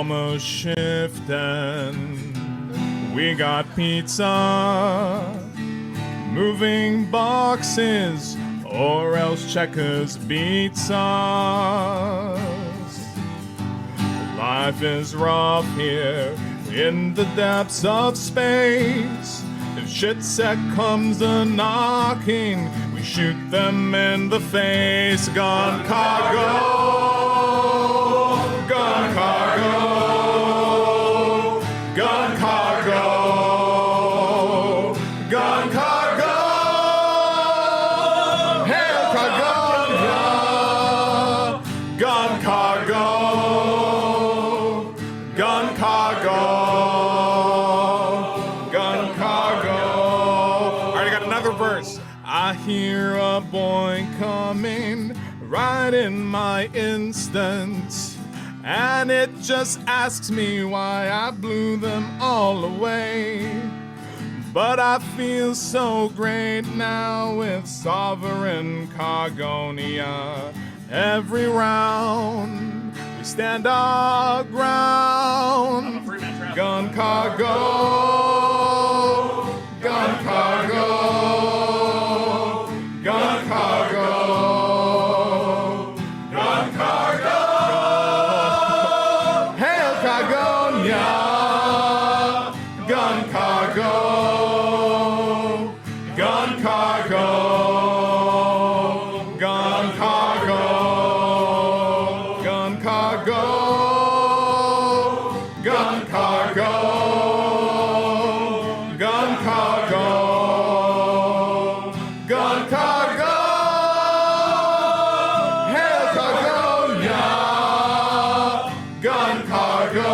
almost shifting. We got pizza, moving boxes, or else Checkers beats us. Life is rough here in the depths of space. If shit set comes a-knocking, we shoot them in the face. Gun cargo, gun cargo, gun cargo, gun cargo, hail cargo, gun cargo, gun cargo, gun cargo. Alright, I got another verse. I hear a boy coming right in my instance, and it just asks me why I blew them all away. But I feel so great now with sovereign Cargonia. Every round we stand our ground. Gun cargo, gun cargo, gun cargo, gun cargo, hail Cargonia, gun cargo, gun cargo, gun cargo, gun cargo, gun cargo, gun cargo, gun cargo, hail Cargonia, gun cargo,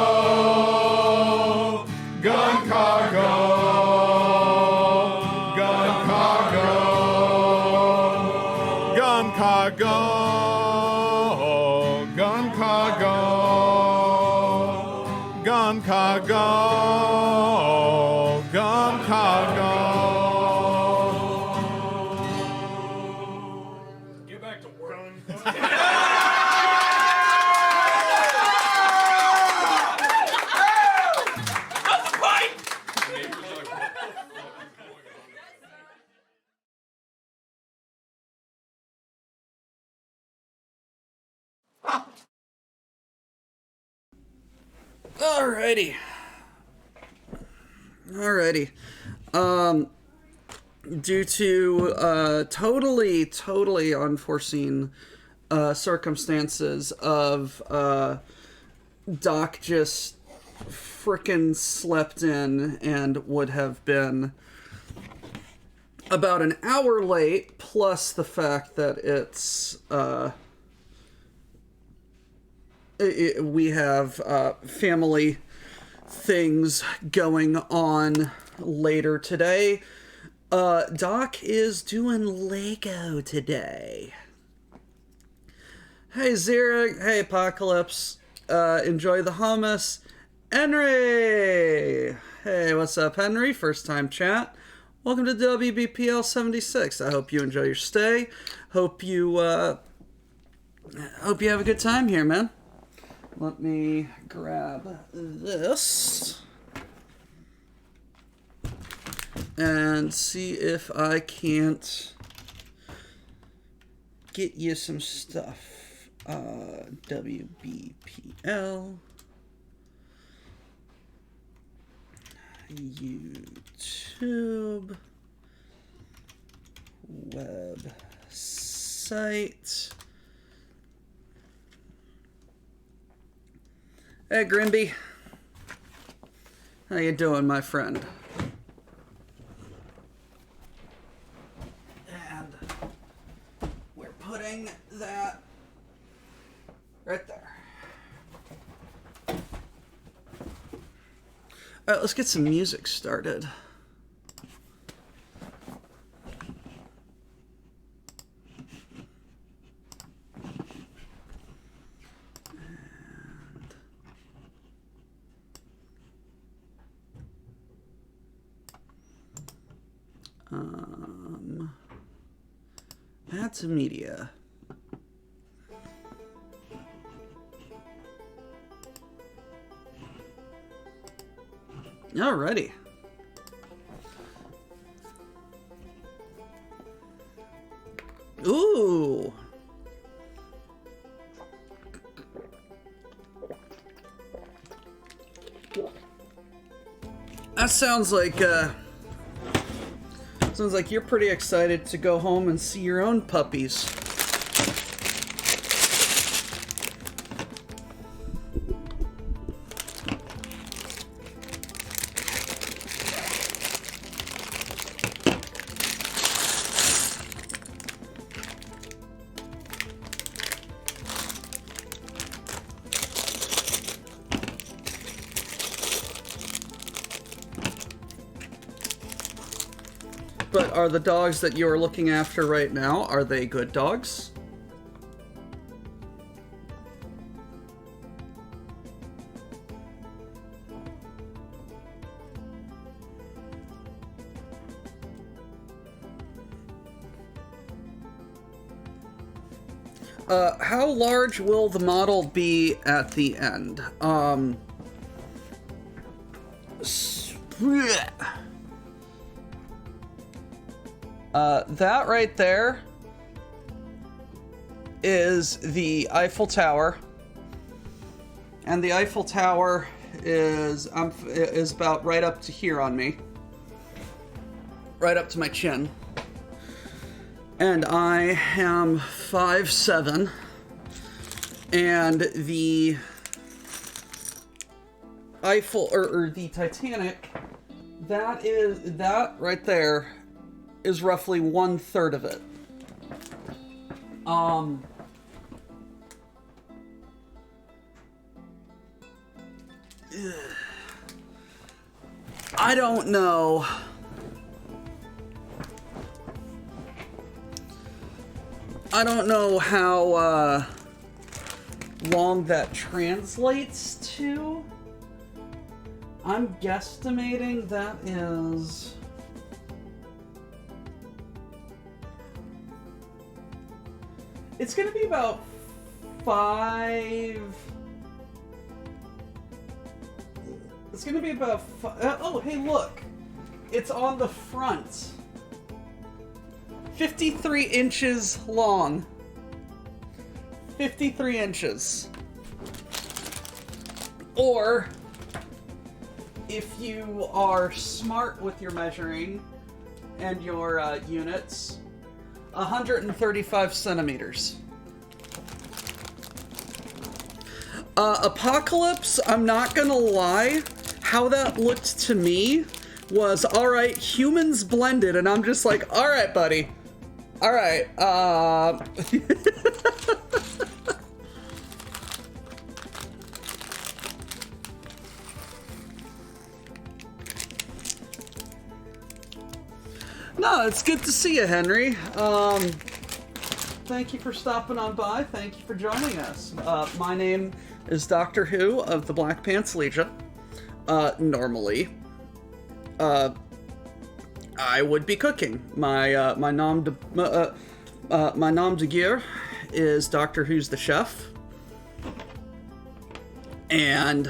gun cargo, gun cargo, gun cargo, gun cargo, gun cargo, gun cargo. Get back to work. Alrighty. Due to totally unforeseen circumstances of Doc just frickin' slept in and would have been about an hour late, plus the fact that it's we have family things going on later today. Doc is doing Lego today. Hey Zira, hey Apocalypse, enjoy the hummus. Henry! Hey, what's up Henry? First time chat. Welcome to WBPL 76. I hope you enjoy your stay. Hope you have a good time here, man. Let me grab this and see if I can't get you some stuff. WBPL, YouTube, website. Hey Grimby, how you doing, my friend? And we're putting that right there. Alright, let's get some music started. Add to media. Alrighty. Ooh. That sounds like you're pretty excited to go home and see your own puppies. But are the dogs that you're looking after right now, are they good dogs? How large will the model be at the end? That right there is the Eiffel Tower, and the Eiffel Tower is about right up to here on me, right up to my chin, and I am 5'7", and the Eiffel or the Titanic, that right there is roughly 1/3 of it. I don't know. I don't know how long that translates to. I'm guesstimating that is... It's gonna be about 5... It's gonna be about oh, hey, look! It's on the front. 53 inches long. 53 inches. Or, if you are smart with your measuring and your units, 135 centimeters. Apocalypse, I'm not gonna lie, how that looked to me was, alright, humans blended, and I'm just like, alright, buddy. Alright, No, it's good to see you, Henry. Thank you for stopping on by. Thank you for joining us. My name is Doctor Who of the Black Pants Legion. Normally, I would be cooking. My nom de guerre is Doctor Who's the Chef. And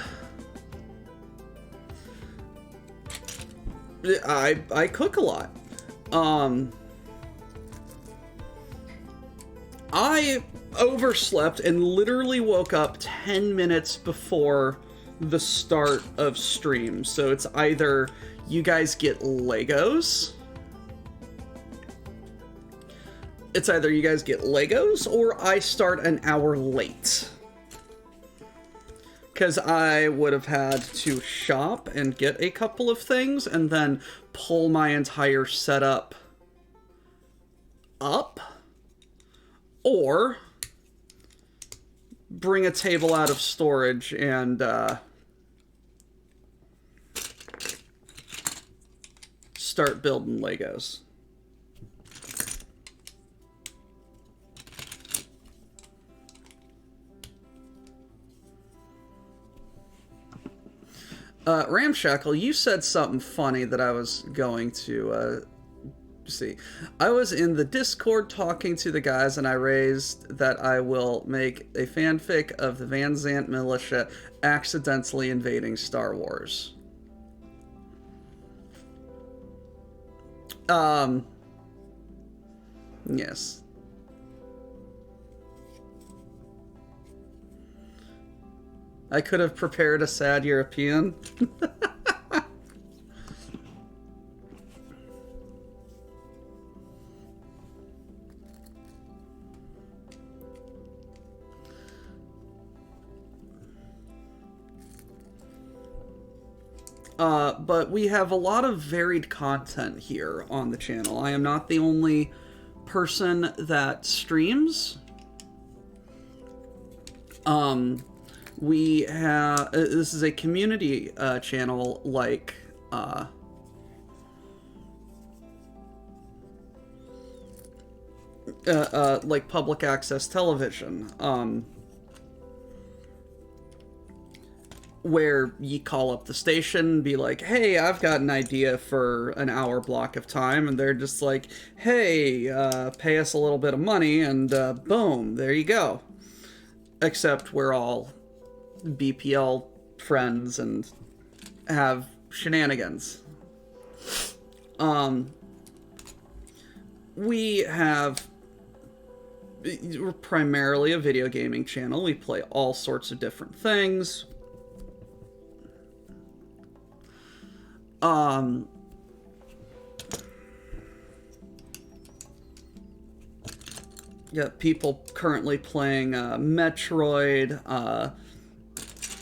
I cook a lot. I overslept and literally woke up 10 minutes before the start of stream. So it's either you guys get Legos. It's either you guys get Legos or I start an hour late. Because I would have had to shop and get a couple of things and then pull my entire setup up. Or bring a table out of storage and start building Legos. Ramshackle, you said something funny that I was going to see. I was in the Discord talking to the guys, and I raised that I will make a fanfic of the Van Zant militia accidentally invading Star Wars. Yes. I could have prepared a sad European. But we have a lot of varied content here on the channel. I am not the only person that streams. We have this is a community channel like public access television, where you call up the station and be like, hey, I've got an idea for an hour block of time, and they're just like, hey, pay us a little bit of money, and boom, there you go. Except we're all BPL friends and have shenanigans. We're primarily a video gaming channel. We play all sorts of different things. Got people currently playing Metroid.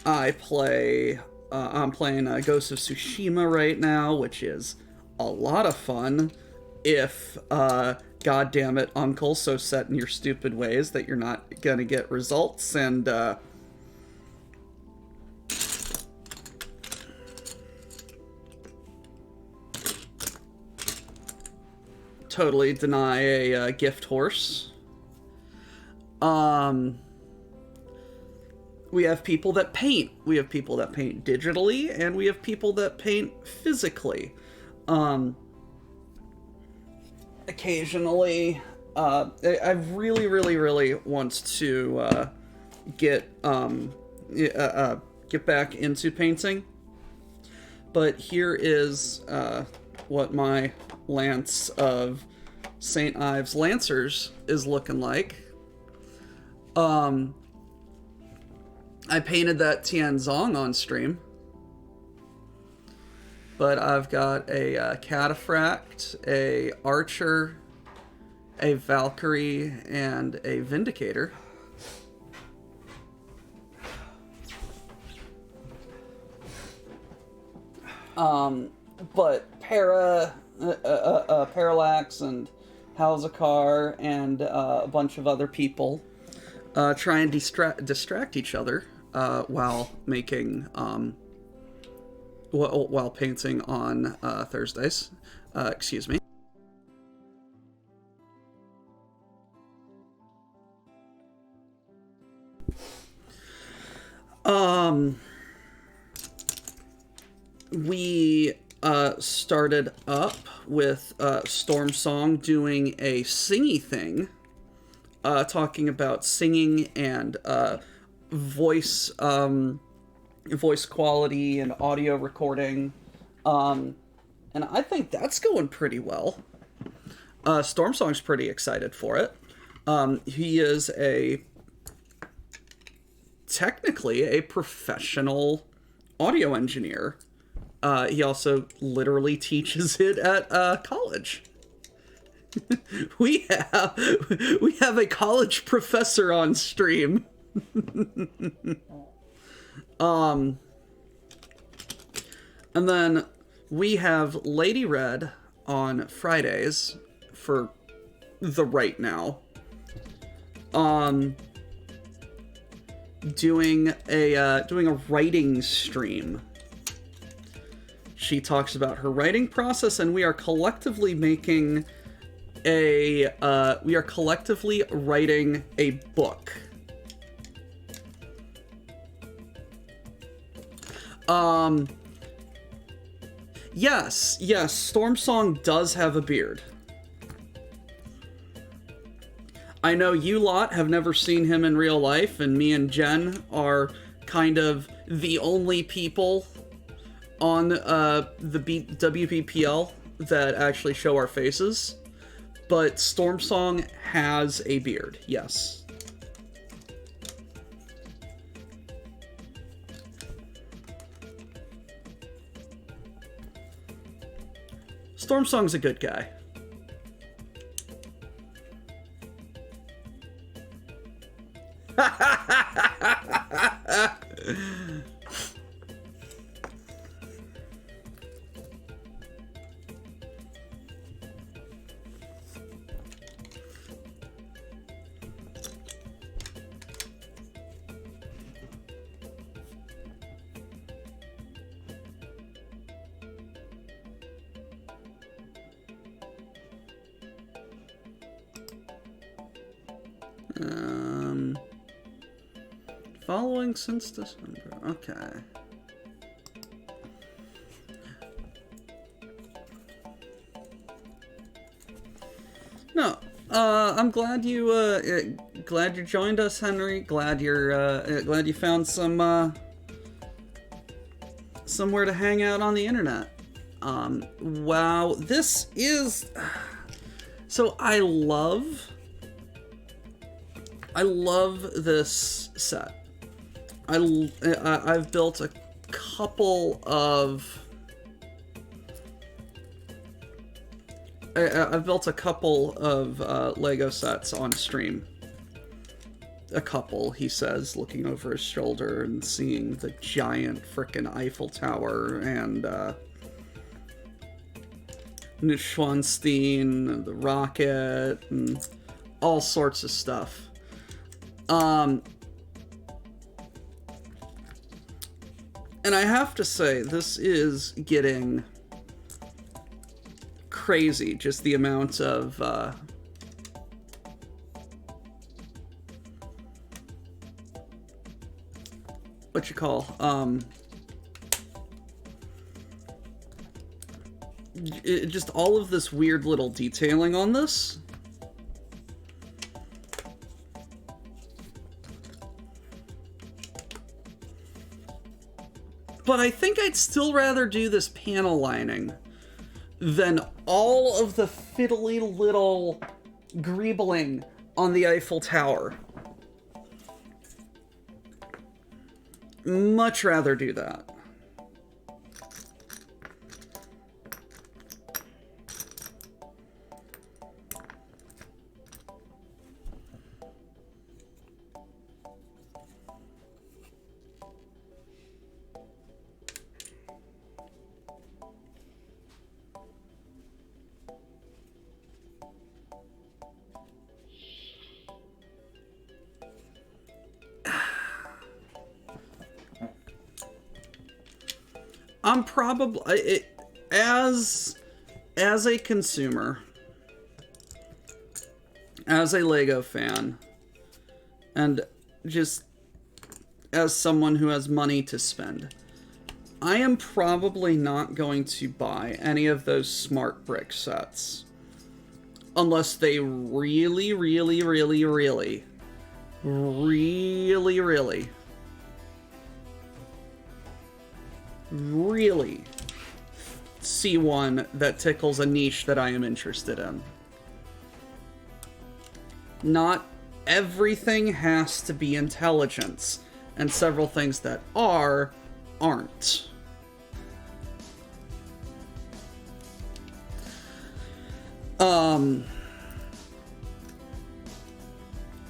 I'm playing Ghost of Tsushima right now, which is a lot of fun. If God damn it, Uncle, so set in your stupid ways that you're not gonna get results, and totally deny a gift horse. We have people that paint. We have people that paint digitally, and we have people that paint physically. Occasionally, I really, really, really want to get back into painting. But here is what my lance of St. Ives Lancers is looking like. I painted that Tianzong on stream. But I've got a Cataphract, a Archer, a Valkyrie, and a Vindicator. But Parallax and Halzakar and a bunch of other people try and distract each other while making while painting on Thursdays. Excuse me. We started up with Storm Song doing a singy thing, talking about singing and voice quality and audio recording, and I think that's going pretty well. Storm Song's pretty excited for it. He is technically a professional audio engineer. He also literally teaches it at college. We have a college professor on stream. And then we have Lady Red on Fridays for the right now. Doing a writing stream. She talks about her writing process, and we are collectively writing a book. Yes, Storm Song does have a beard. I know you lot have never seen him in real life, and me and Jen are kind of the only people on the WPPL that actually show our faces, but Stormsong has a beard, yes. Stormsong's a good guy. Following since December. Okay. No, I'm glad you joined us, Henry. Glad you found somewhere to hang out on the internet. Wow, this is. So I love this set. I've built a couple of Lego sets on stream. A couple, he says, looking over his shoulder and seeing the giant frickin' Eiffel Tower and Neuschwanstein, the rocket, and all sorts of stuff. And I have to say, this is getting crazy, just the amount of, just all of this weird little detailing on this. But I think I'd still rather do this panel lining than all of the fiddly little greebling on the Eiffel Tower. Much rather do that. I'm probably, as a consumer, as a Lego fan, and just as someone who has money to spend, I am probably not going to buy any of those smart brick sets unless they really see one that tickles a niche that I am interested in. Not everything has to be intelligence, and several things that aren't.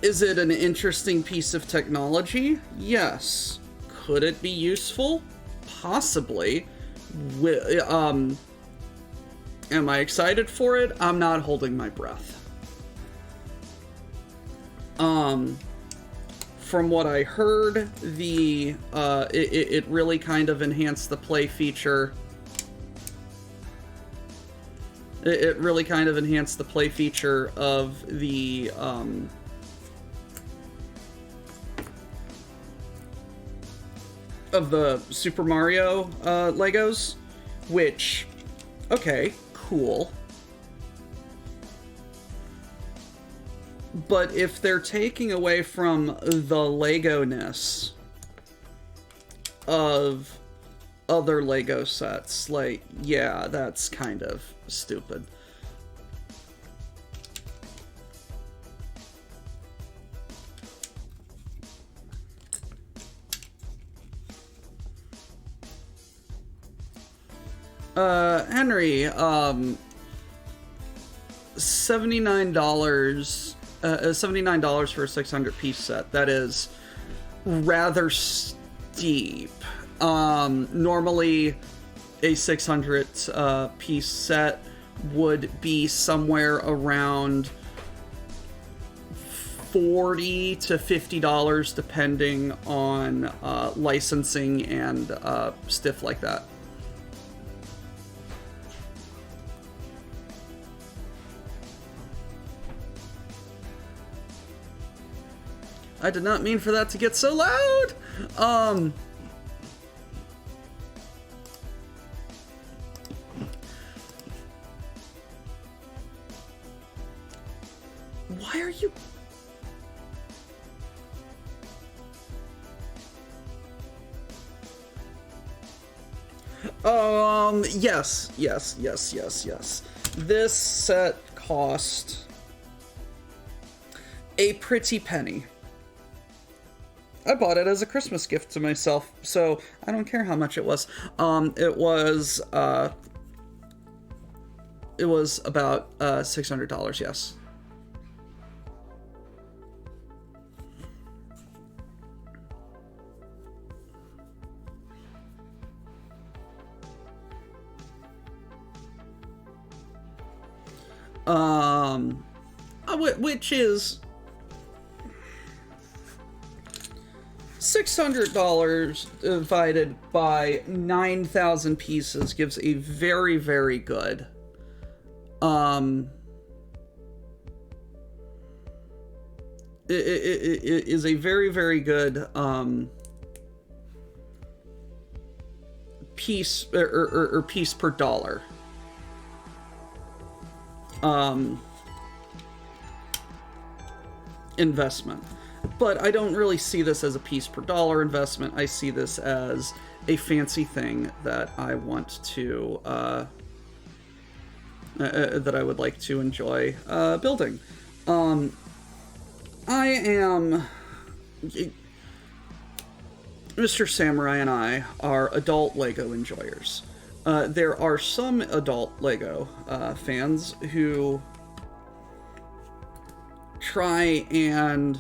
Is it an interesting piece of technology? Yes. Could it be useful? Possibly. Am I excited for it? I'm not holding my breath. From what I heard, it really kind of enhanced the play feature. It really kind of enhanced the play feature of the Super Mario Legos, which, okay, cool. But if they're taking away from the Lego-ness of other Lego sets, like, yeah, that's kind of stupid. Henry, $79 for a 600 piece set. That is rather steep. Normally a 600 piece set would be somewhere around $40 to $50 depending on licensing and stuff like that. I did not mean for that to get so loud. Why are you... Yes. This set cost a pretty penny. I bought it as a Christmas gift to myself, so I don't care how much it was. It was about $600, yes. Which is $600 divided by 9,000 pieces gives a very, very good it is a very, very good piece or piece per dollar. Investment. But I don't really see this as a piece per dollar investment. I see this as a fancy thing that I want to, that I would like to enjoy building. I am... Mr. Samurai and I are adult Lego enjoyers. There are some adult Lego fans who try and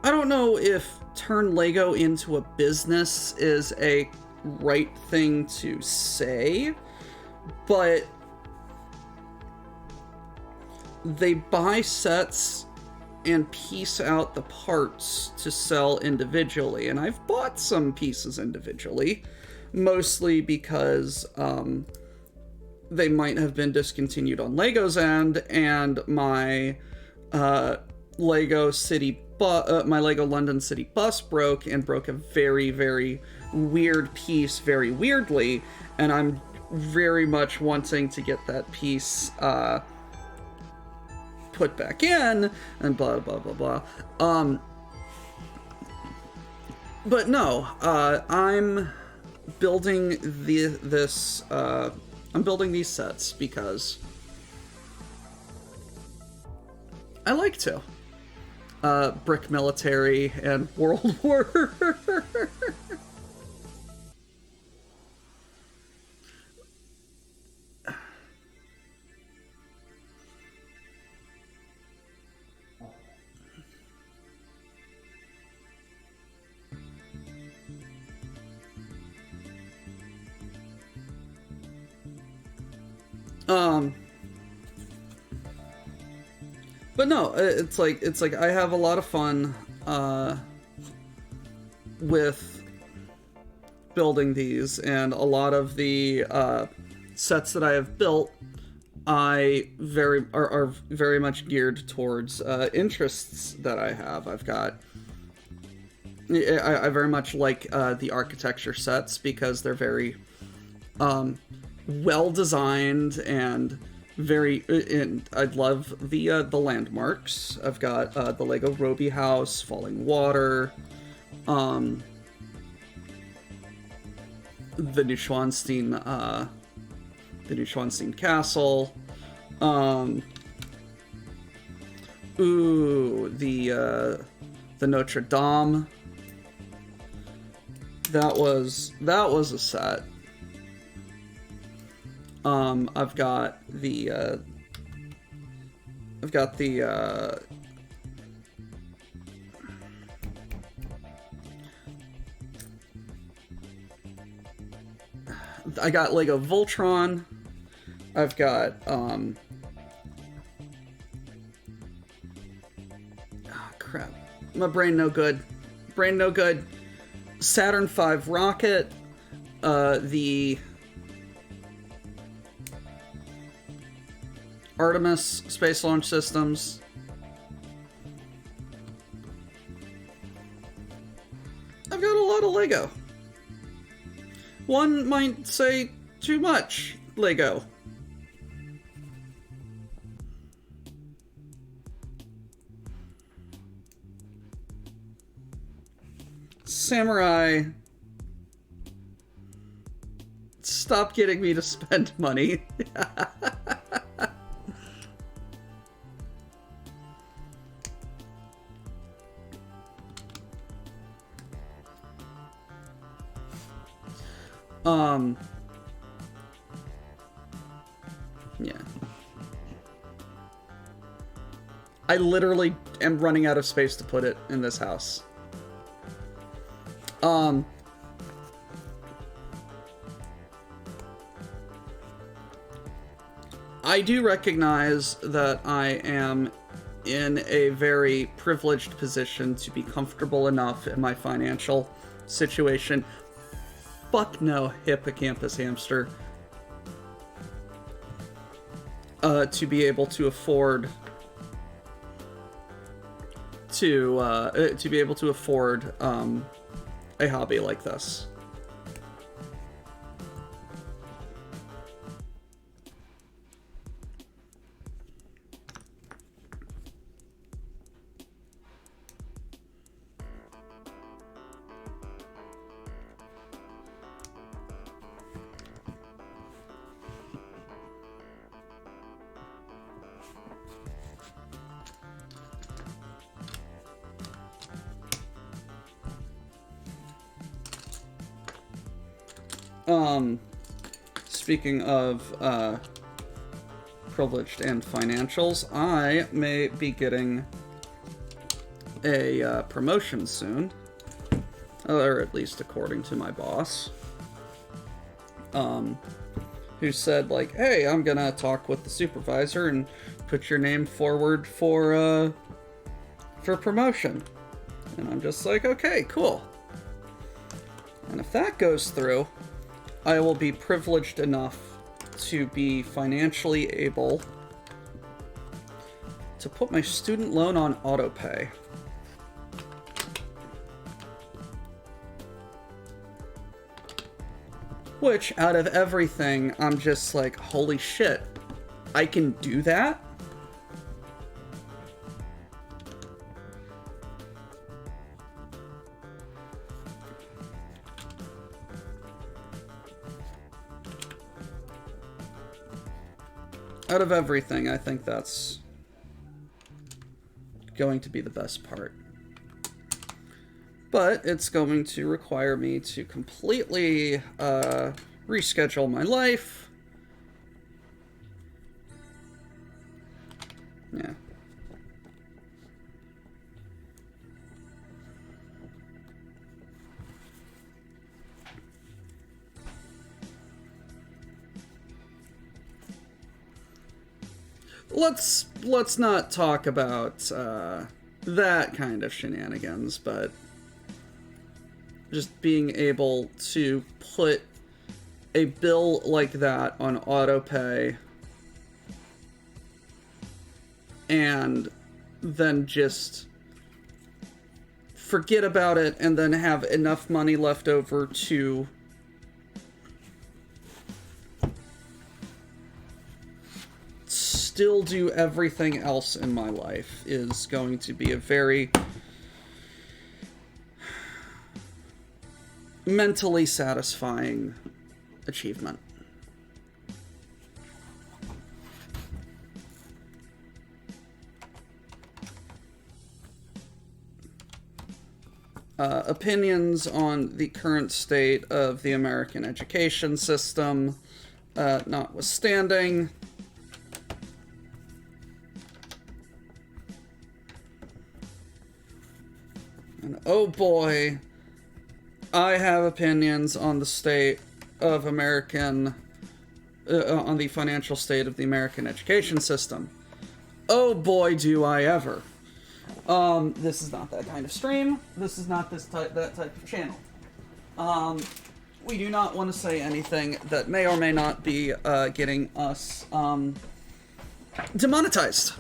I don't know if turn Lego into a business is a right thing to say, but they buy sets and piece out the parts to sell individually. And I've bought some pieces individually, mostly because they might have been discontinued on Lego's end, and my Lego London City bus broke a very, very weird piece very weirdly, and I'm very much wanting to get that piece put back in, and blah blah blah blah. But no, I'm building I'm building these sets because I like to. Brick Military and World War. But no, it's like I have a lot of fun with building these, and a lot of the sets that I have built are very much geared towards interests that I have. I very much like the architecture sets because they're very well designed and and I love the landmarks. I've got the Lego Roby House, Falling Water, the Neuschwanstein Castle, the Notre Dame. That was a set. I've got the I got Lego Voltron. I've got crap. My brain no good. Saturn V rocket, the Artemis space launch systems. I've got a lot of Lego. One might say too much Lego. Samurai, stop getting me to spend money. Yeah. I literally am running out of space to put it in this house. I do recognize that I am in a very privileged position to be comfortable enough in my financial situation. Fuck no, hippocampus hamster. To be able to afford a hobby like this. Speaking of privileged and financials, I may be getting a promotion soon, or at least according to my boss, who said, like, hey, I'm gonna talk with the supervisor and put your name forward for promotion. And I'm just like, okay, cool. And if that goes through, I will be privileged enough to be financially able to put my student loan on autopay. Which, out of everything, I'm just like, holy shit, I can do that? Out of everything, I think that's going to be the best part. But it's going to require me to completely reschedule my life. Yeah. Let's not talk about that kind of shenanigans, but just being able to put a bill like that on autopay and then just forget about it and then have enough money left over still do everything else in my life is going to be a very mentally satisfying achievement. Opinions on the current state of the American education system, notwithstanding. And oh boy, I have opinions on the state of on the financial state of the American education system. Oh boy, do I ever. This is not that kind of stream. This is not that type of channel. We do not want to say anything that may or may not be getting us demonetized.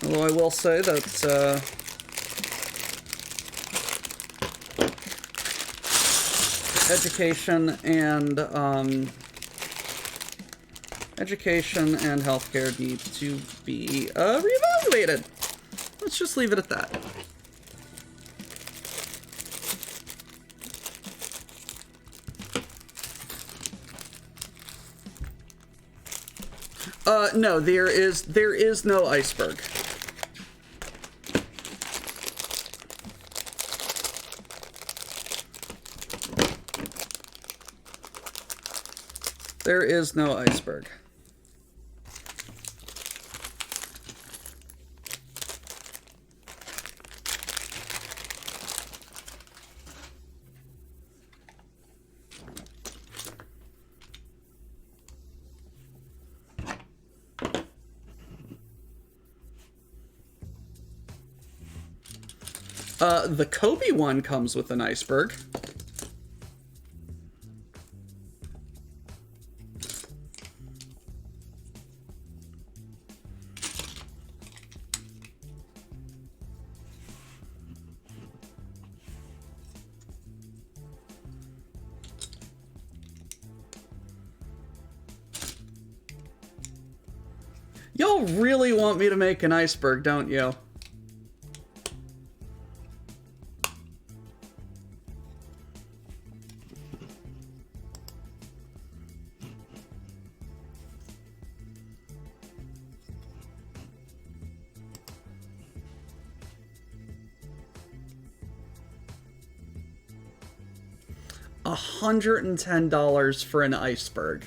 Although I will say that education and healthcare need to be reevaluated. Let's just leave it at that. No, there is no iceberg. There is no iceberg. The Kobe one comes with an iceberg. Y'all really want me to make an iceberg, don't you? $110 for an iceberg.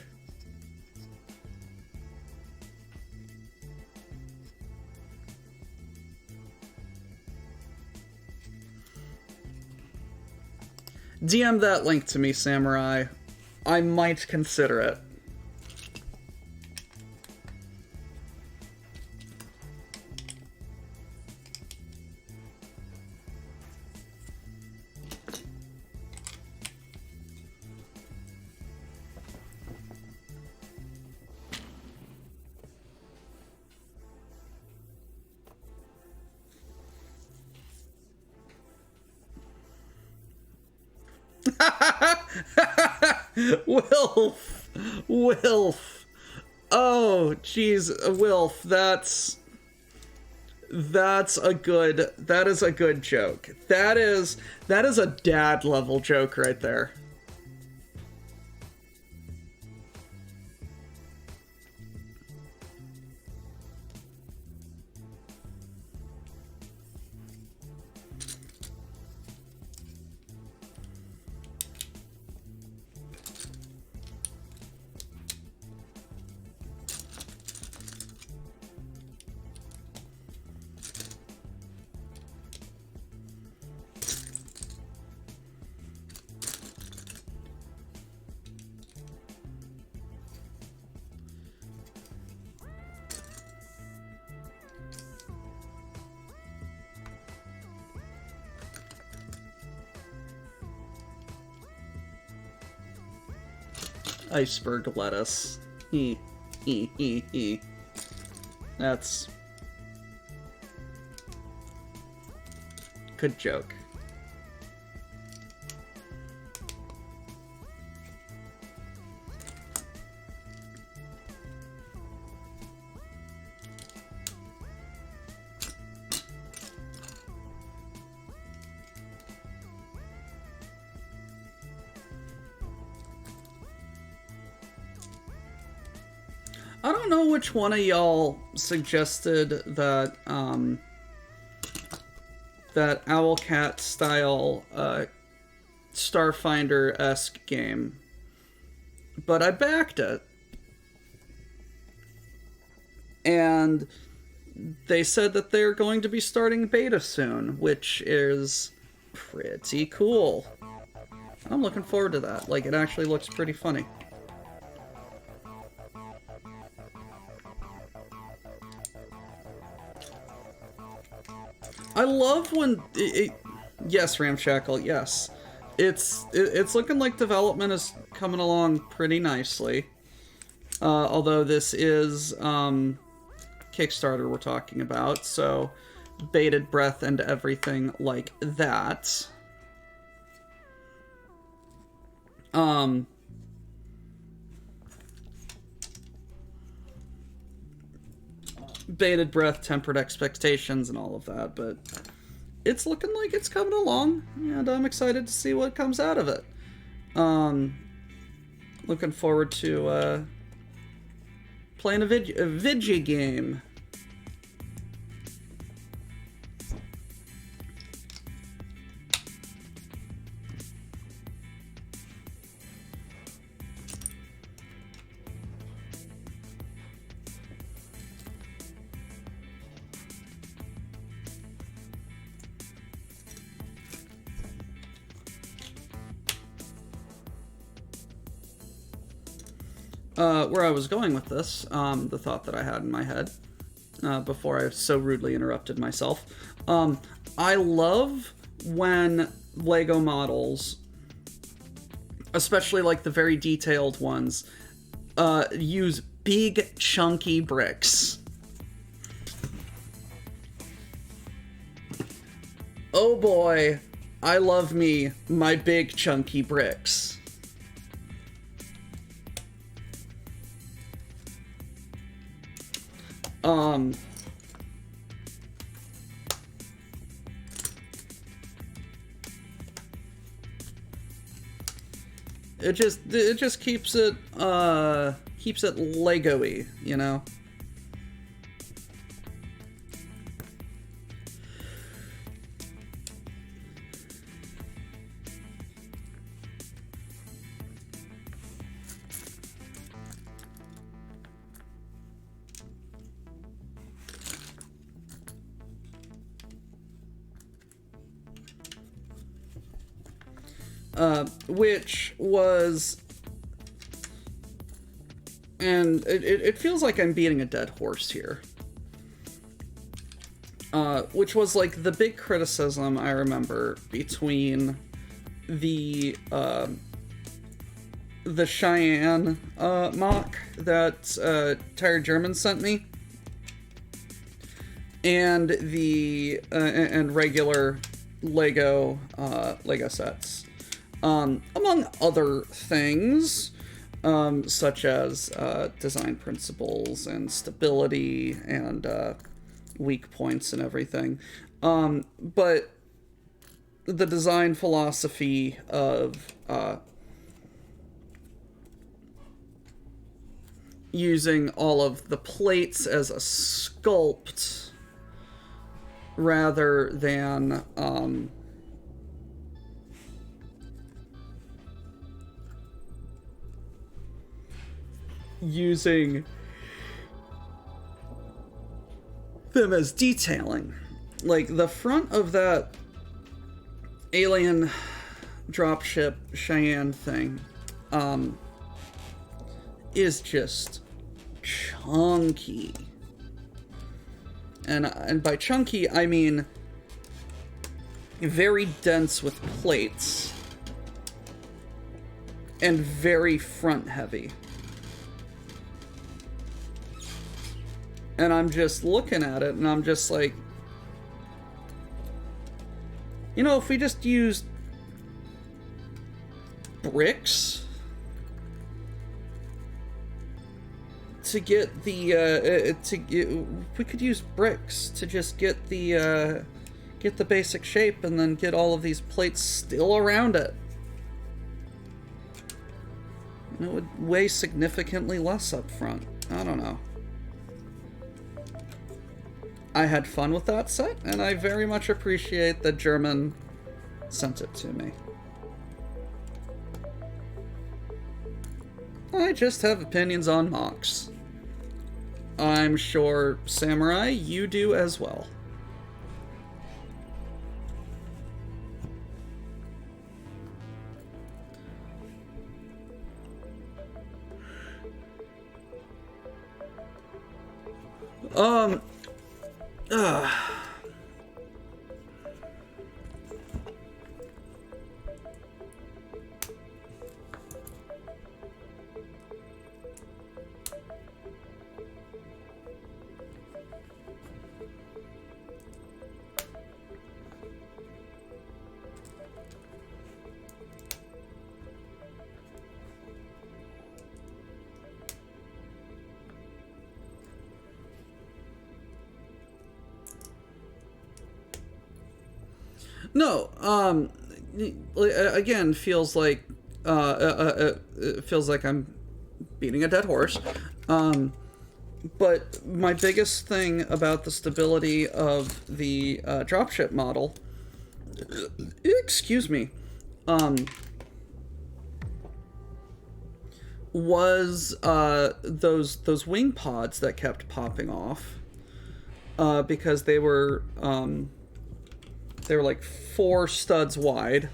DM that link to me, Samurai. I might consider it. Wilf. Oh, jeez, Wilf, that is a good joke. That is a dad level joke right there. Iceberg lettuce. That's Good joke. I don't know which one of y'all suggested that that Owlcat style Starfinder-esque game, but I backed it. And they said that they're going to be starting beta soon, which is pretty cool. I'm looking forward to that. Like, it actually looks pretty funny. I love when yes, Ramshackle, yes. It's looking like development is coming along pretty nicely. Although this is Kickstarter we're talking about, so bated breath and everything like that. Bated breath, tempered expectations, and all of that, but it's looking like it's coming along, and I'm excited to see what comes out of it. Looking forward to playing a Vidgy game. Where I was going with this, the thought that I had in my head, before I so rudely interrupted myself, I love when Lego models, especially like the very detailed ones, use big chunky bricks. Oh boy, I love me my big chunky bricks. It just keeps it Lego-y, you know? Which was, and it feels like I'm beating a dead horse here, which was like the big criticism I remember between the Cheyenne mock that Tired German sent me and the and regular Lego sets. Among other things, such as design principles and stability and weak points and everything. But the design philosophy of using all of the plates as a sculpt rather than using them as detailing. Like, the front of that alien dropship Cheyenne thing is just chunky. And by chunky, I mean very dense with plates and very front heavy. And I'm just looking at it, and I'm just like, You know, if we just used bricks to get the we could use bricks to just get the basic shape and then get all of these plates still around it. It would weigh significantly less up front. I don't know. I had fun with that set, and I very much appreciate that German sent it to me. I just have opinions on mocks. I'm sure, Samurai, you do as well. No, again, feels like it feels like I'm beating a dead horse. But my biggest thing about the stability of the dropship model, excuse me, was those wing pods that kept popping off, because they were like 4 studs wide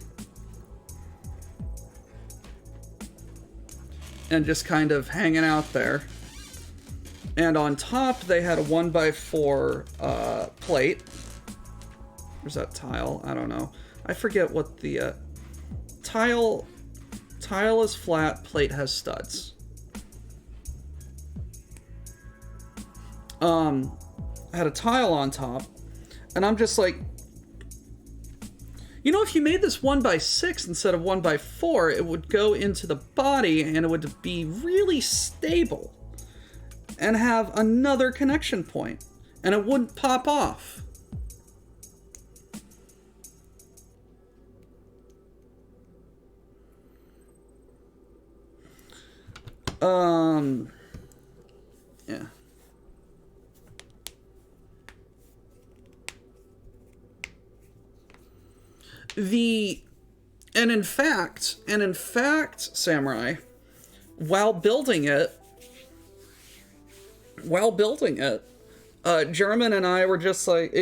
and just kind of hanging out there. And on top, they had a 1x4 plate. Where's that tile? I don't know. I forget what the tile is flat, plate has studs. I had a tile on top, and I'm just like, you know, if you made this 1x6 instead of 1x4, it would go into the body and it would be really stable and have another connection point, and it wouldn't pop off. Yeah. And in fact, Samurai, while building it, German and I were just like,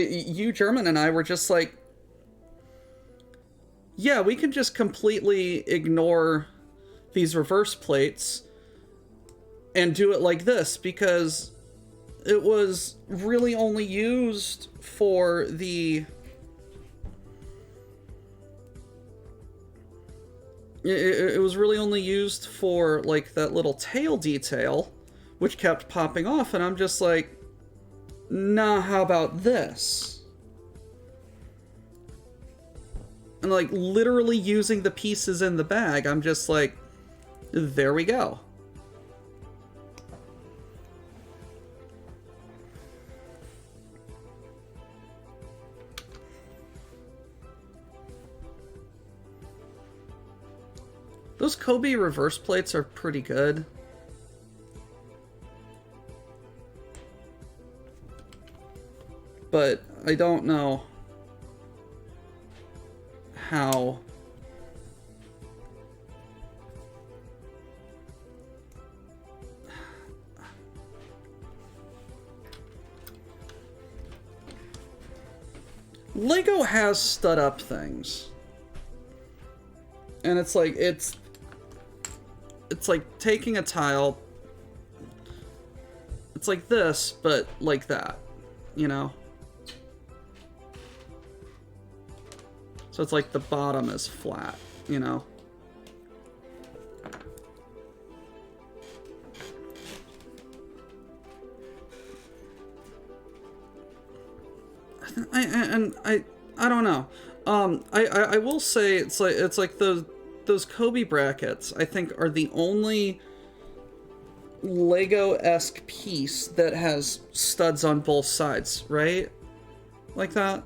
yeah, we can just completely ignore these reverse plates and do it like this, because it was really only used for the... It was really only used for, like, that little tail detail, which kept popping off, and I'm just like, nah, how about this? And, like, literally using the pieces in the bag, I'm just like, there we go. Those Kobe reverse plates are pretty good. But I don't know how... Lego has stud up things. And it's like, it's like taking a tile, it's like this, but like that, you know? So it's like the bottom is flat, you know? I don't know. I will say it's like those Kobe brackets, I think, are the only Lego-esque piece that has studs on both sides, right? Like that.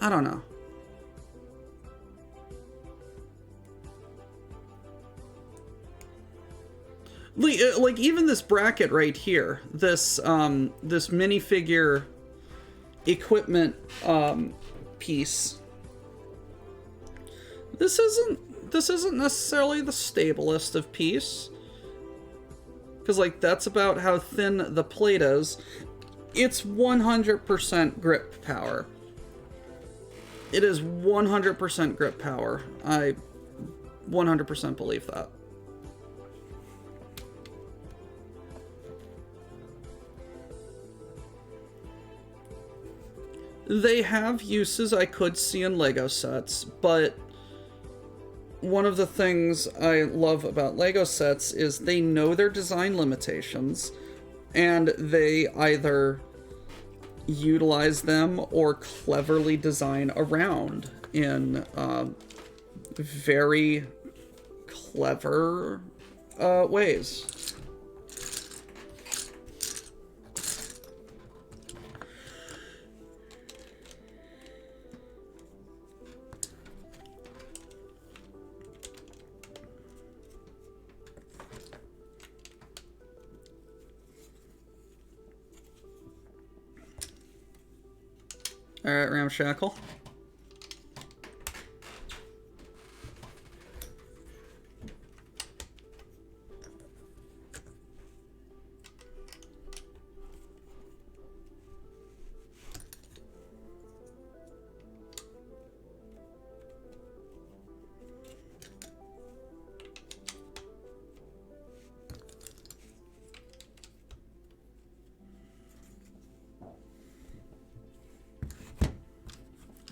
I don't know. Like even this bracket right here, this minifigure equipment piece. This isn't necessarily the stablest of piece, because like that's about how thin the plate is. It's 100% grip power. It is 100% grip power. I 100% believe that. They have uses I could see in Lego sets, but one of the things I love about Lego sets is they know their design limitations, and they either utilize them or cleverly design around in very clever ways. All right, Ramshackle.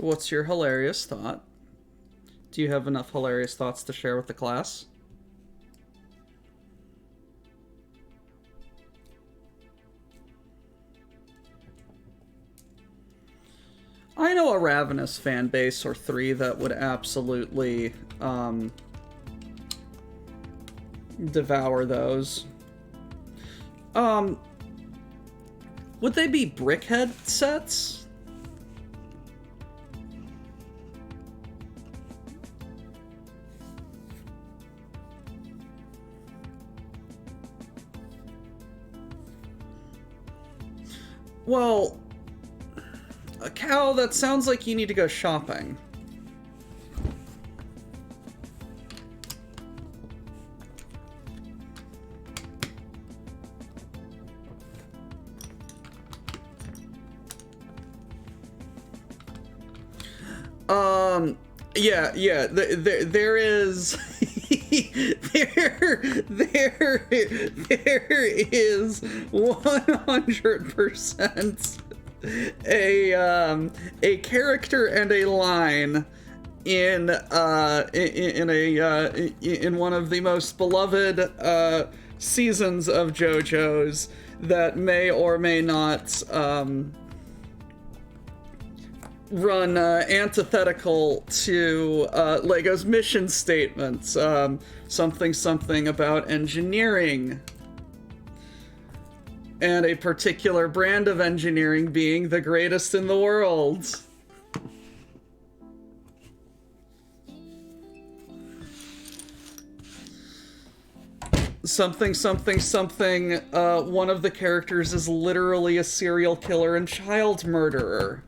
What's your hilarious thought? Do you have enough hilarious thoughts to share with the class? I know a Ravenous fan base or three that would absolutely devour those. Would they be Brickhead sets? Well, a cow, that sounds like you need to go shopping. Yeah, there is... there is 100% a character and a line in one of the most beloved seasons of JoJo's that may or may not run antithetical to Lego's mission statements. Something about engineering. And a particular brand of engineering being the greatest in the world. Something, one of the characters is literally a serial killer and child murderer.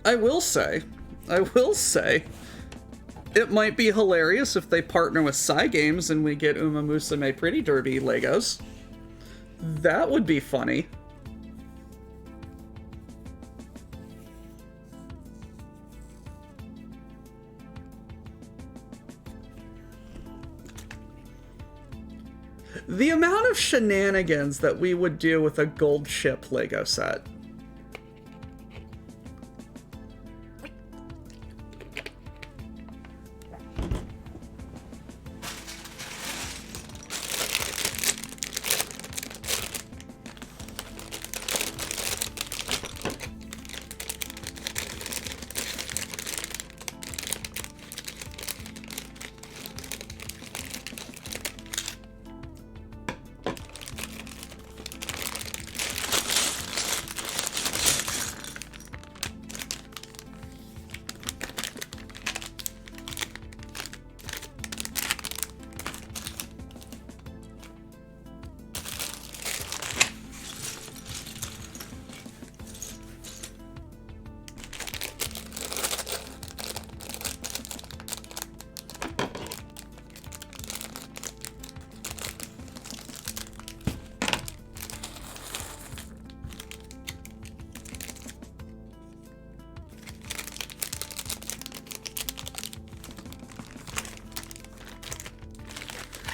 I will say, it might be hilarious if they partner with Cygames and we get Uma Musume Pretty Derby Legos. That would be funny. The amount of shenanigans that we would do with a gold ship Lego set.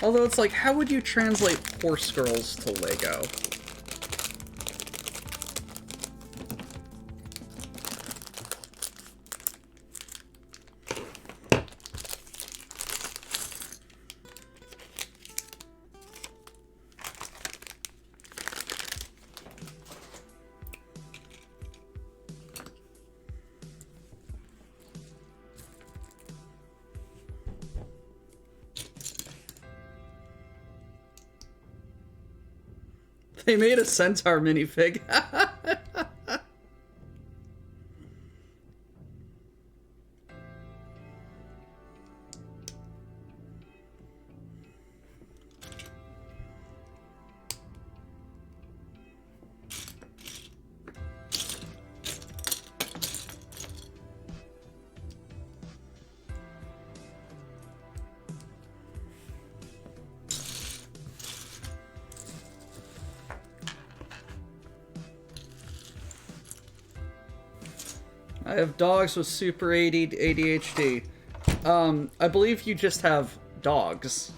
Although it's like, how would you translate horse girls to Lego? They made a centaur minifig. I have dogs with super ADHD. I believe you just have dogs.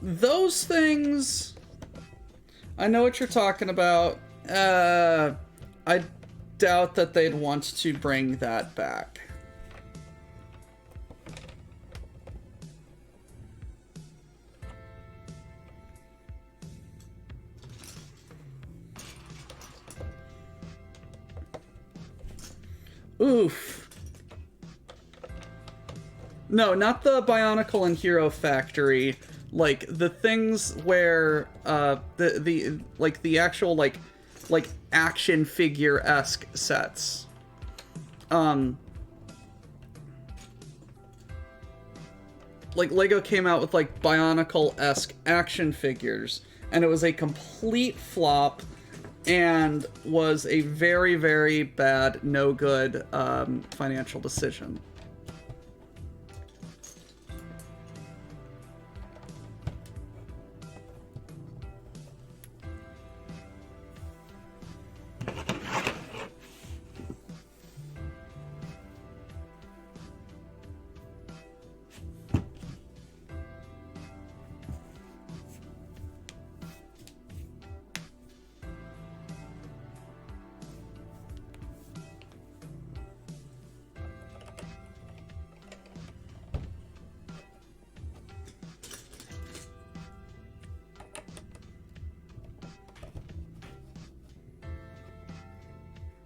Those things... I know what you're talking about. I doubt that they'd want to bring that back. Oof. No, not the Bionicle and Hero Factory. Like the things where the actual like action figure-esque sets. Like Lego came out with like Bionicle-esque action figures, and it was a complete flop and was a very, very bad, no good financial decision.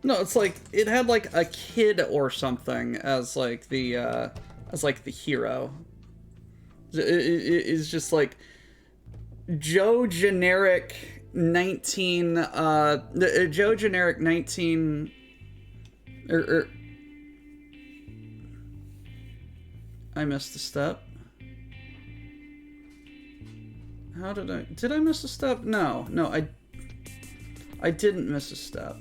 No, it's like it had like a kid or something as like the hero. It's just like Joe generic 19 the Joe Generic 19 or I missed a step. How did I miss a step? No, I didn't miss a step.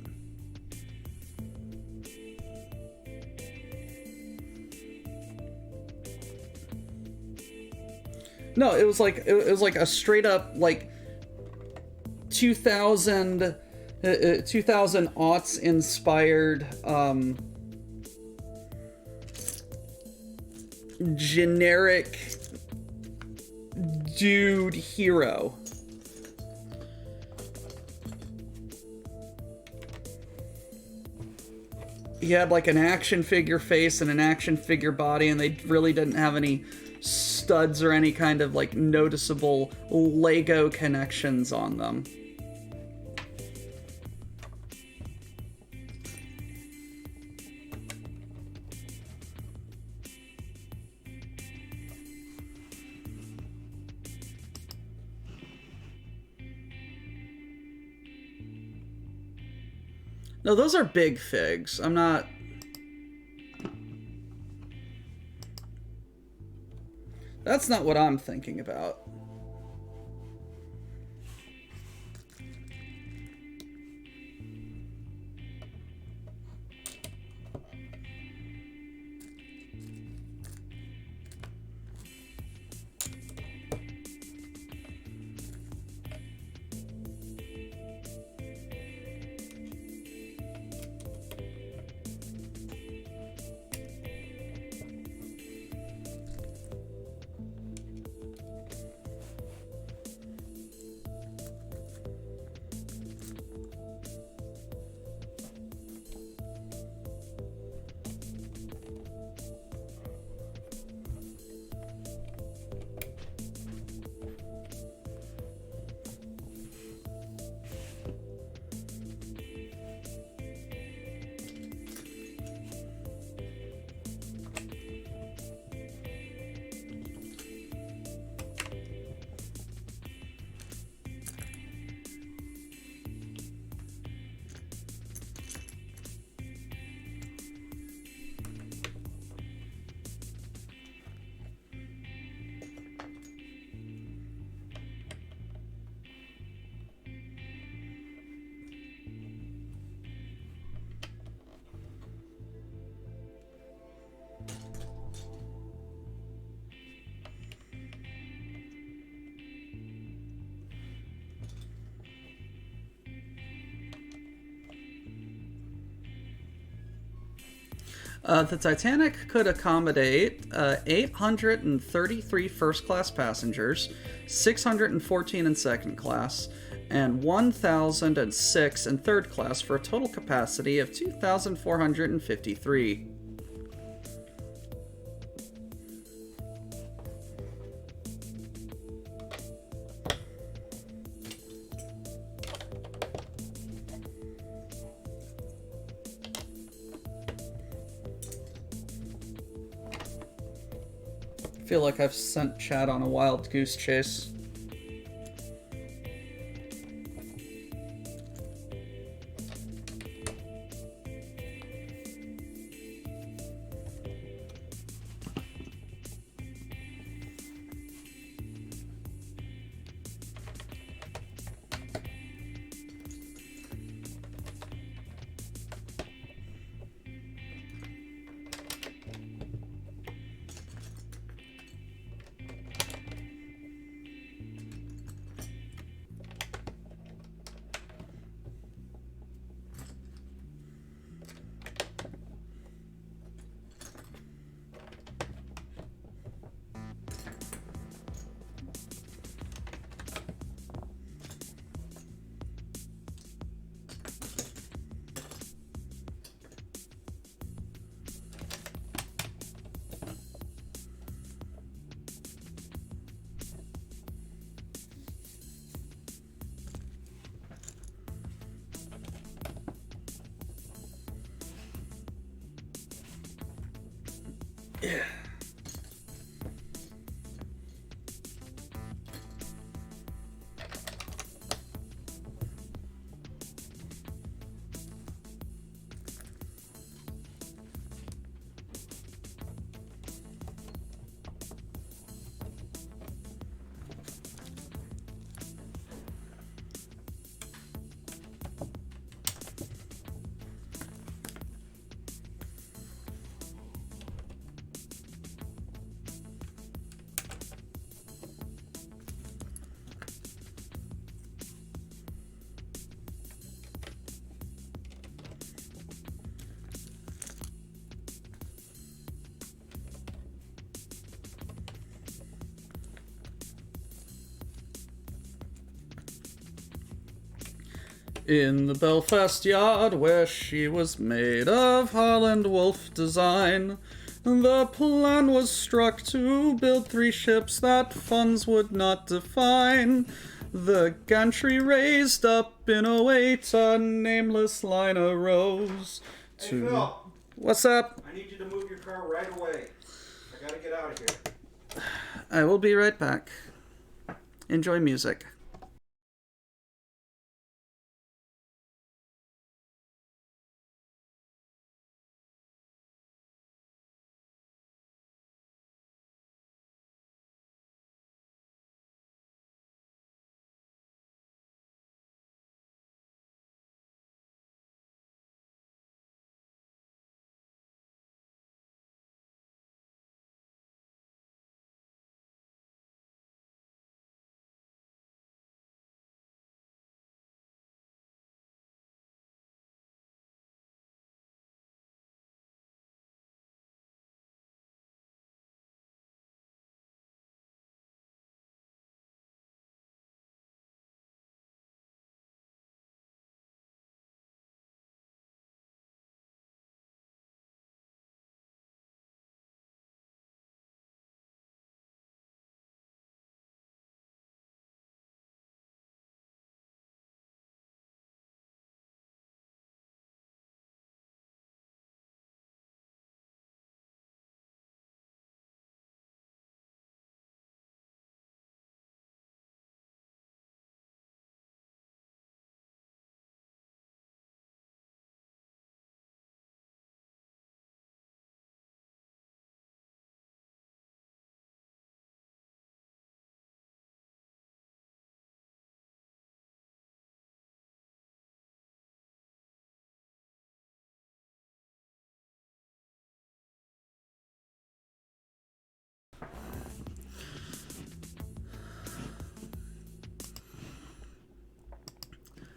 No, it was like a straight up like 2000 aughts inspired generic dude hero. He had like an action figure face and an action figure body, and they really didn't have any studs or any kind of like noticeable Lego connections on them. No, those are big figs. I'm not... That's not what I'm thinking about. The Titanic could accommodate 833 first-class passengers, 614 in second class, and 1,006 in third class for a total capacity of 2,453. I feel like I've sent Chad on a wild goose chase. Yeah. In the Belfast yard where she was made of Holland Wolf design, the plan was struck to build 3 ships that funds would not define. The gantry raised up in a wait, a nameless line arose. Hey, Phil. What's up? I need you to move your car right away. I gotta get out of here. I will be right back. Enjoy music.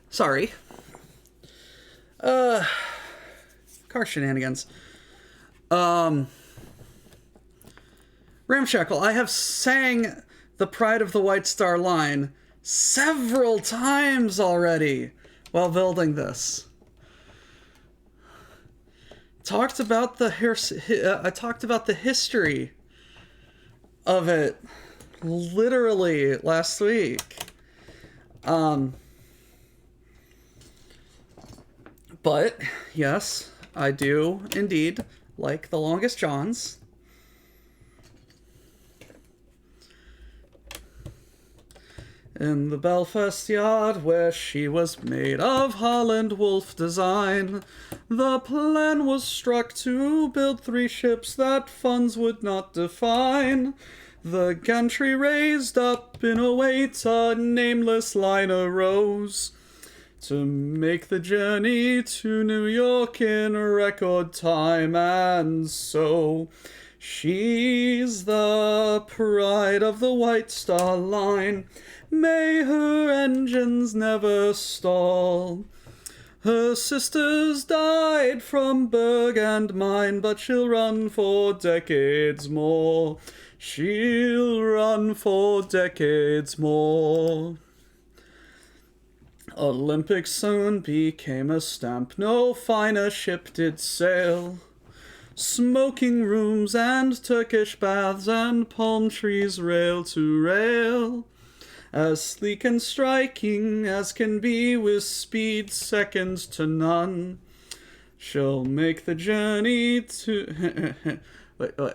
Sorry. Car shenanigans. Ramshackle, I have sang the Pride of the White Star line several times already while building this. I talked about the history of it literally last week. But, yes, I do indeed like the Longest Johns. In the Belfast yard where she was made of Holland Wolf design, the plan was struck to build 3 ships that funds would not define. The gantry raised up in a wait, a nameless line arose to make the journey to New York in record time, and so she's the pride of the White Star Line. May her engines never stall. Her sisters died from Berg and mine, but she'll run for decades more. She'll run for decades more. Olympic soon became a stamp, no finer ship did sail. Smoking rooms and Turkish baths and palm trees rail to rail. As sleek and striking as can be with speed second to none. She'll make the journey to... wait, no.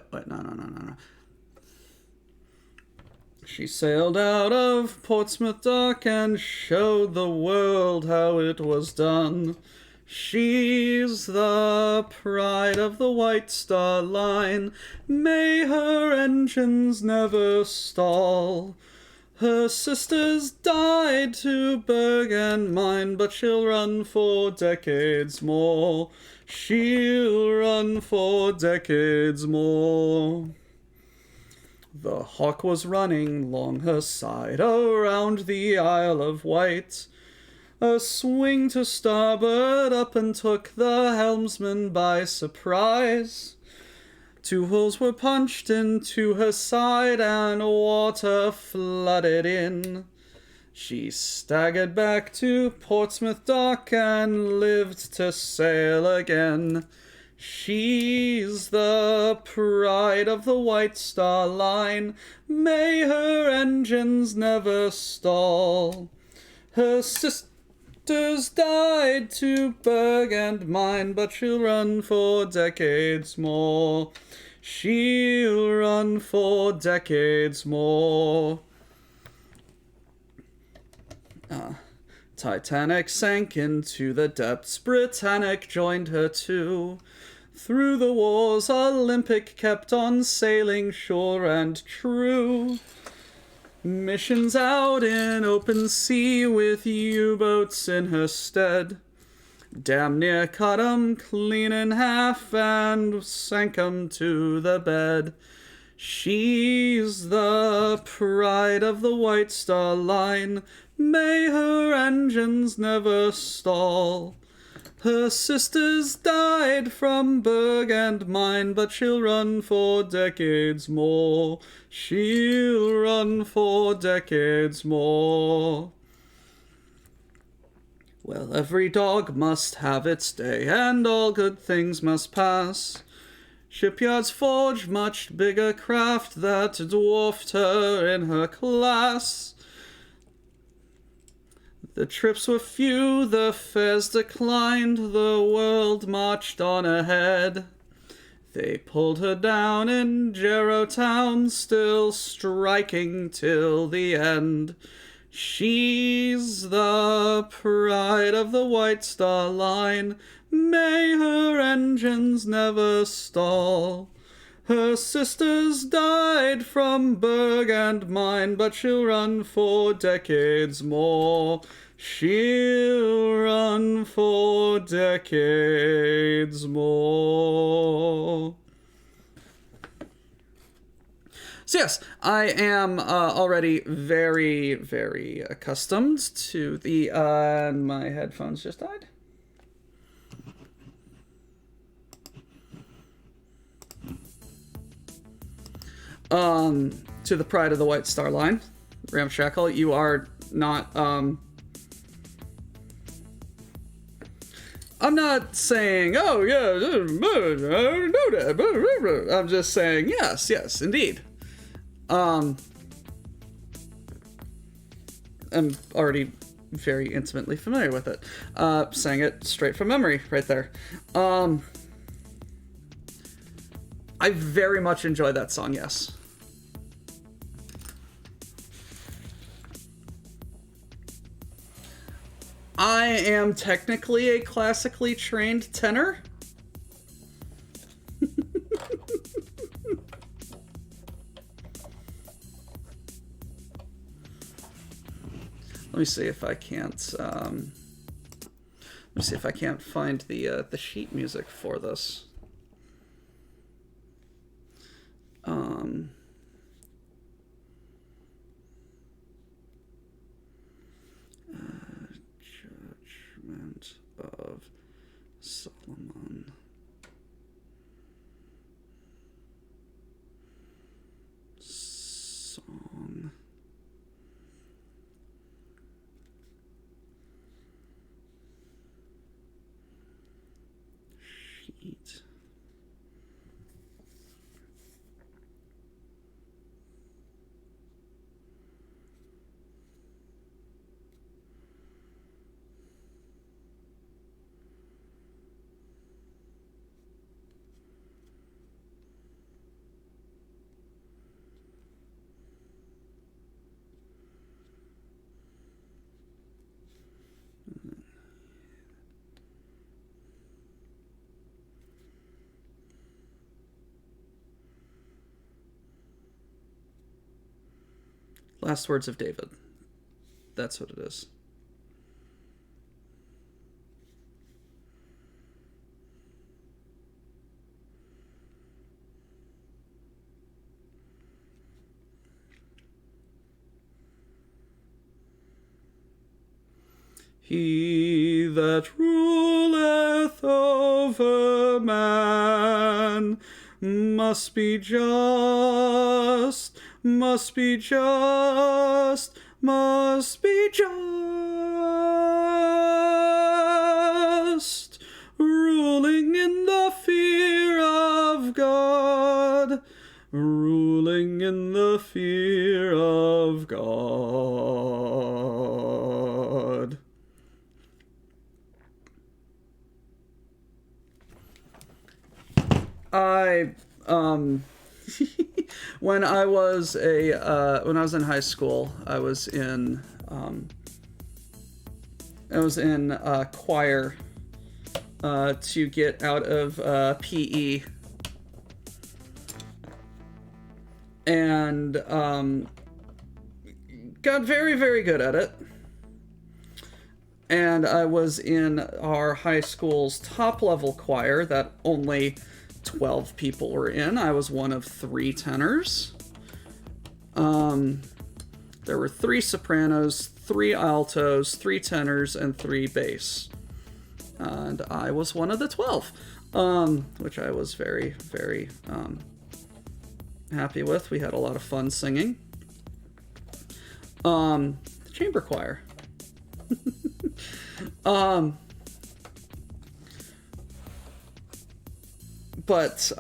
She sailed out of Portsmouth Dock and showed the world how it was done. She's the pride of the White Star Line. May her engines never stall. Her sisters died to Berg and mine, but she'll run for decades more. She'll run for decades more. The Hawk was running long her side around the Isle of Wight. A swing to starboard up and took the helmsman by surprise. 2 holes were punched into her side and water flooded in. She staggered back to Portsmouth Dock and lived to sail again. She's the pride of the White Star Line. May her engines never stall. Her sisters died to Berg and mine, but she'll run for decades more. She'll run for decades more. Titanic sank into the depths. Britannic joined her too. Through the wars, Olympic kept on sailing sure and true. Missions out in open sea with U-boats in her stead. Damn near cut 'em clean in half and sank 'em to the bed. She's the pride of the White Star Line. May her engines never stall. Her sisters died from Berg and mine, but she'll run for decades more. She'll run for decades more. Well, every dog must have its day, and all good things must pass. Shipyards forge much bigger craft that dwarfed her in her class. The trips were few, the fares declined, the world marched on ahead. They pulled her down in Jarrow Town, still striking till the end. She's the pride of the White Star Line. May her engines never stall. Her sisters died from Berg and mine, but she'll run for decades more. She'll run for decades more. So yes, I am already very, very accustomed to the... my headphones just died. To the pride of the White Star Line. Ramshackle, you are not, I'm not saying, oh, yeah, I know that. I'm just saying, yes, indeed. I'm already very intimately familiar with it. Sang it straight from memory right there. I very much enjoy that song, yes. I am technically a classically trained tenor. Let me see if I can't. Let me see if I can't find the sheet music for this. Judgment of Solomon. Song. Sheet. Last words of David. That's what it is. He that ruleth over man must be just, must be just, ruling in the fear of God, ruling in the fear of God. When I was in high school, I was in choir to get out of PE, and got very, very good at it. And I was in our high school's top level choir that only 12 people were in. I was one of 3 tenors. There were 3 sopranos, 3 altos, 3 tenors, and 3 bass. And I was one of the 12, which I was very, very happy with. We had a lot of fun singing. Chamber choir. But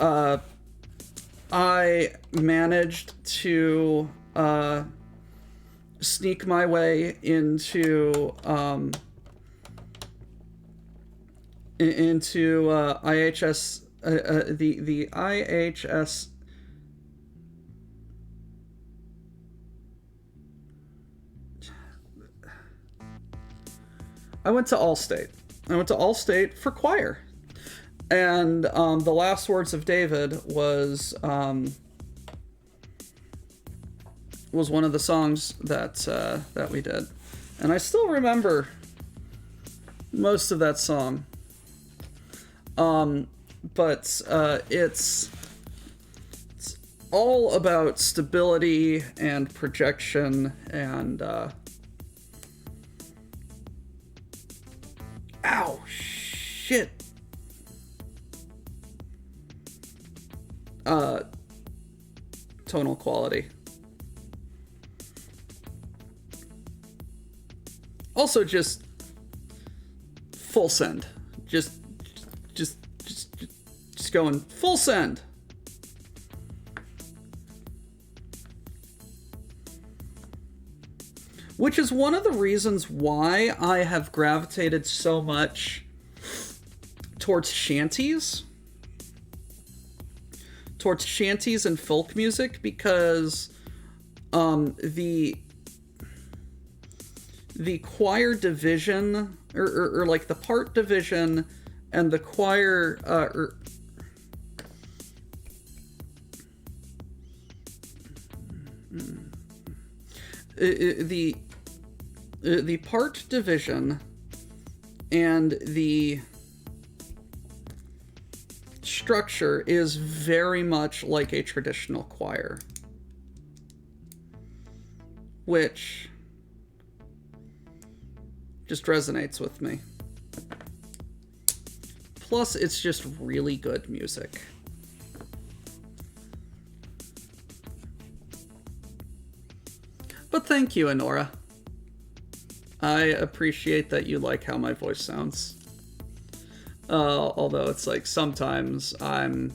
I managed to sneak my way into IHS, the IHS. I went to Allstate for choir. And the last words of David was one of the songs that we did, and I still remember most of that song. But it's all about stability and projection and ow, shit. Tonal quality. Also, just full send. Just going full send. Which is one of the reasons why I have gravitated so much towards shanties. Towards shanties and folk music, because the choir division or like the part division and the choir the part division and the structure is very much like a traditional choir, which just resonates with me. Plus, it's just really good music. But thank you, Honora. I appreciate that you like how my voice sounds. Although it's like sometimes I'm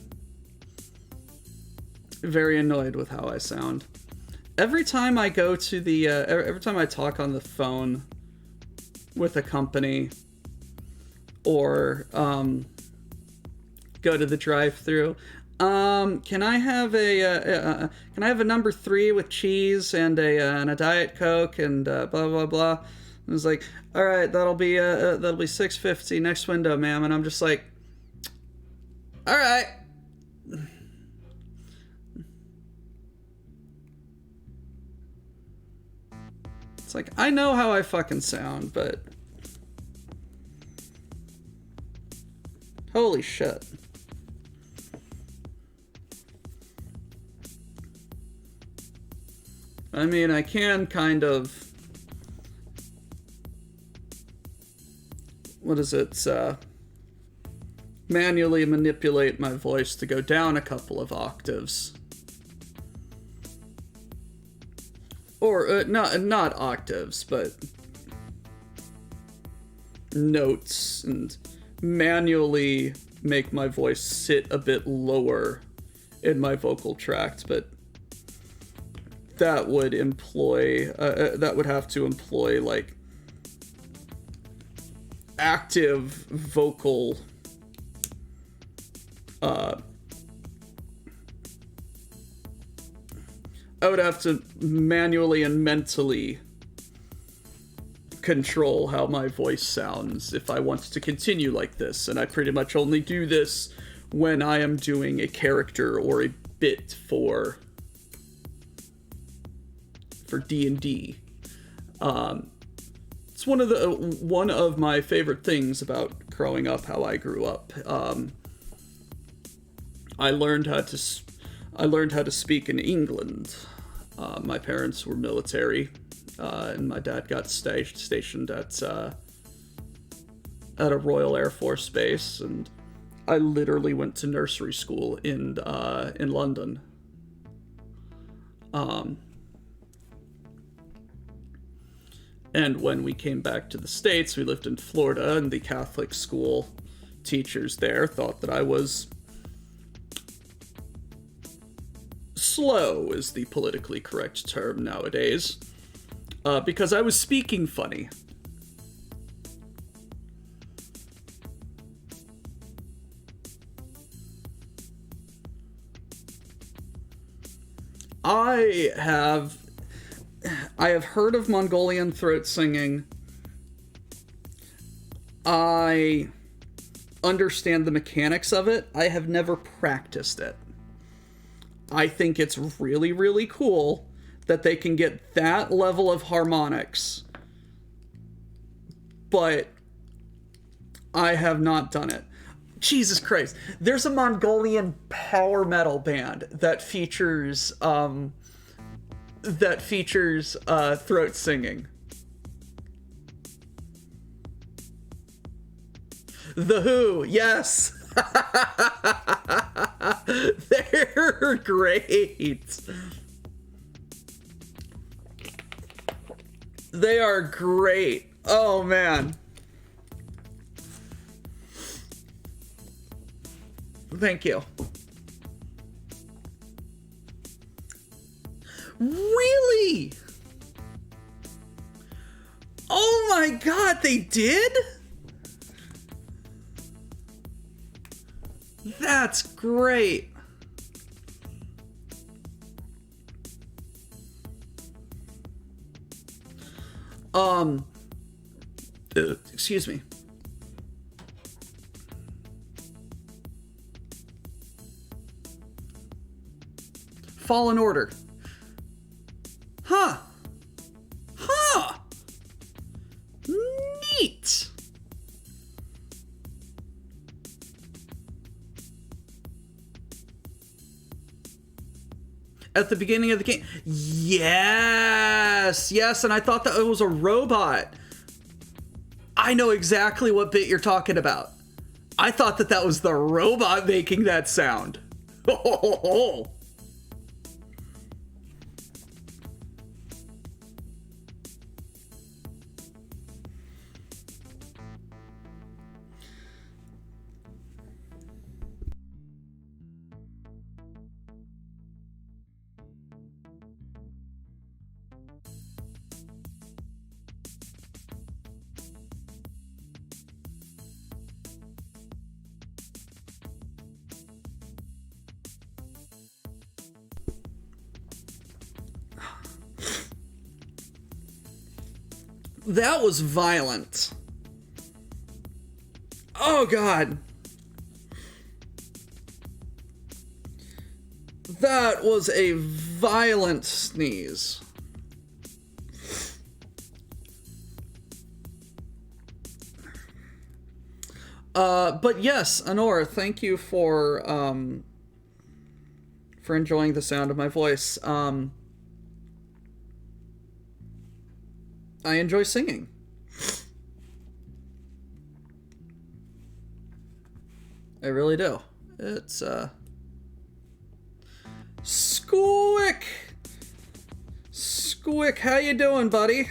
very annoyed with how I sound. Every time I go to the, every time I talk on the phone with a company or go to the drive-thru, can I have a number 3 with cheese and a Diet Coke and blah blah blah. It was like, all right, that'll be $6.50 next window, ma'am. And I'm just like, all right. It's like, I know how I fucking sound, but holy shit. I mean, I can kind of, manually manipulate my voice to go down a couple of octaves. or not octaves, but notes, and manually make my voice sit a bit lower in my vocal tract, but that would have to employ like active vocal I would have to manually and mentally control how my voice sounds if I wanted to continue like this, and I pretty much only do this when I am doing a character or a bit for D&D. It's one of my favorite things about growing up, how I grew up. I learned how to speak in England. My parents were military, and my dad got stationed at a Royal Air Force base, and I literally went to nursery school in London. And when we came back to the States, we lived in Florida, and the Catholic school teachers there thought that I was slow, is the politically correct term nowadays, because I was speaking funny. I have heard of Mongolian throat singing. I understand the mechanics of it. I have never practiced it. I think it's really, really cool that they can get that level of harmonics, but I have not done it. Jesus Christ. There's a Mongolian power metal band that features throat singing. The Who, yes. They're great. They are great. Oh man. Thank you. Really? Oh my god, they did? That's great. Excuse me. Fallen Order. Huh. Neat. At the beginning of the game. Yes, and I thought that it was a robot. I know exactly what bit you're talking about. I thought that was the robot making that sound. Oh. That was violent. Oh god. That was a violent sneeze. But yes, Honora, thank you for enjoying the sound of my voice. I enjoy singing. I really do. It's, Squick! Squick, how you doing, buddy?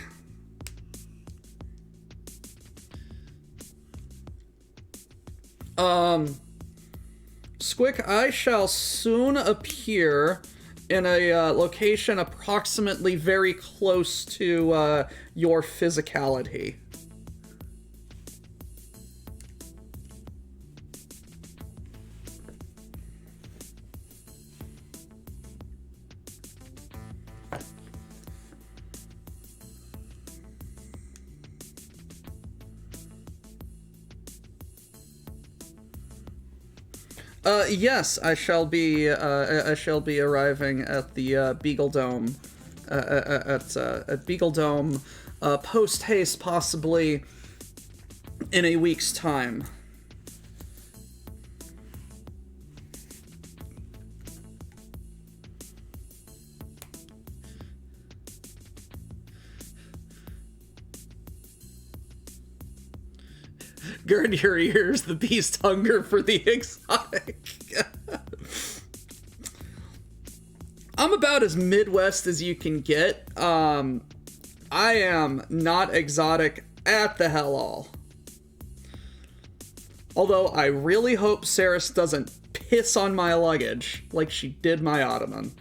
Squick, I shall soon appear in a location approximately very close to your physicality. Yes, I shall be arriving at the Beagle Dome, at Beagle Dome, post haste, possibly in a week's time. Gird your ears, the beast hunger for the exotic. I'm about as Midwest as you can get. I am not exotic at the hell all. Although I really hope Saris doesn't piss on my luggage like she did my ottoman.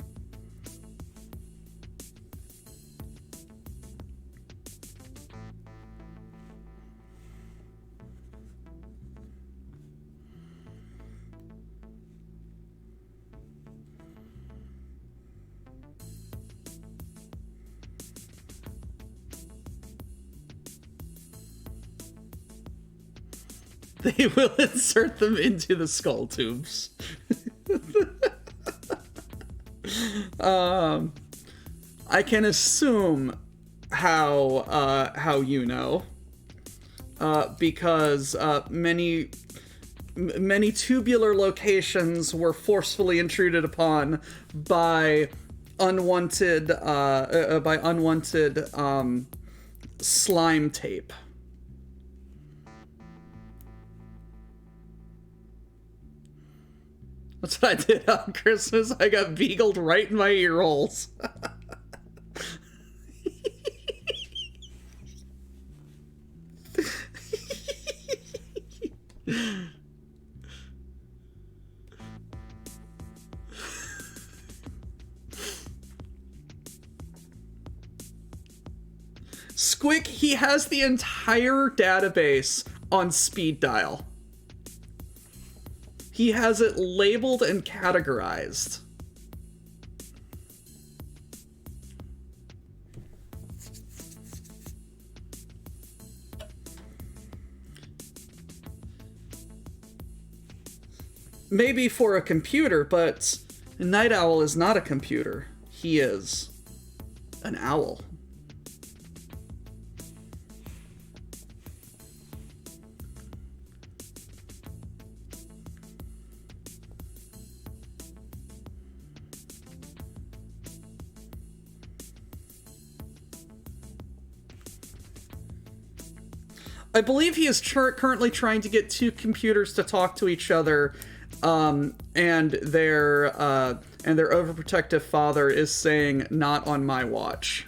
They will insert them into the skull tubes. I can assume how you know, because many tubular locations were forcefully intruded upon by unwanted slime tape. That's what I did on Christmas. I got beagled right in my ear holes. Squick, he has the entire database on speed dial. He has it labeled and categorized. Maybe for a computer, but Night Owl is not a computer. He is an owl. I believe he is currently trying to get two computers to talk to each other, and their overprotective father is saying, "Not on my watch."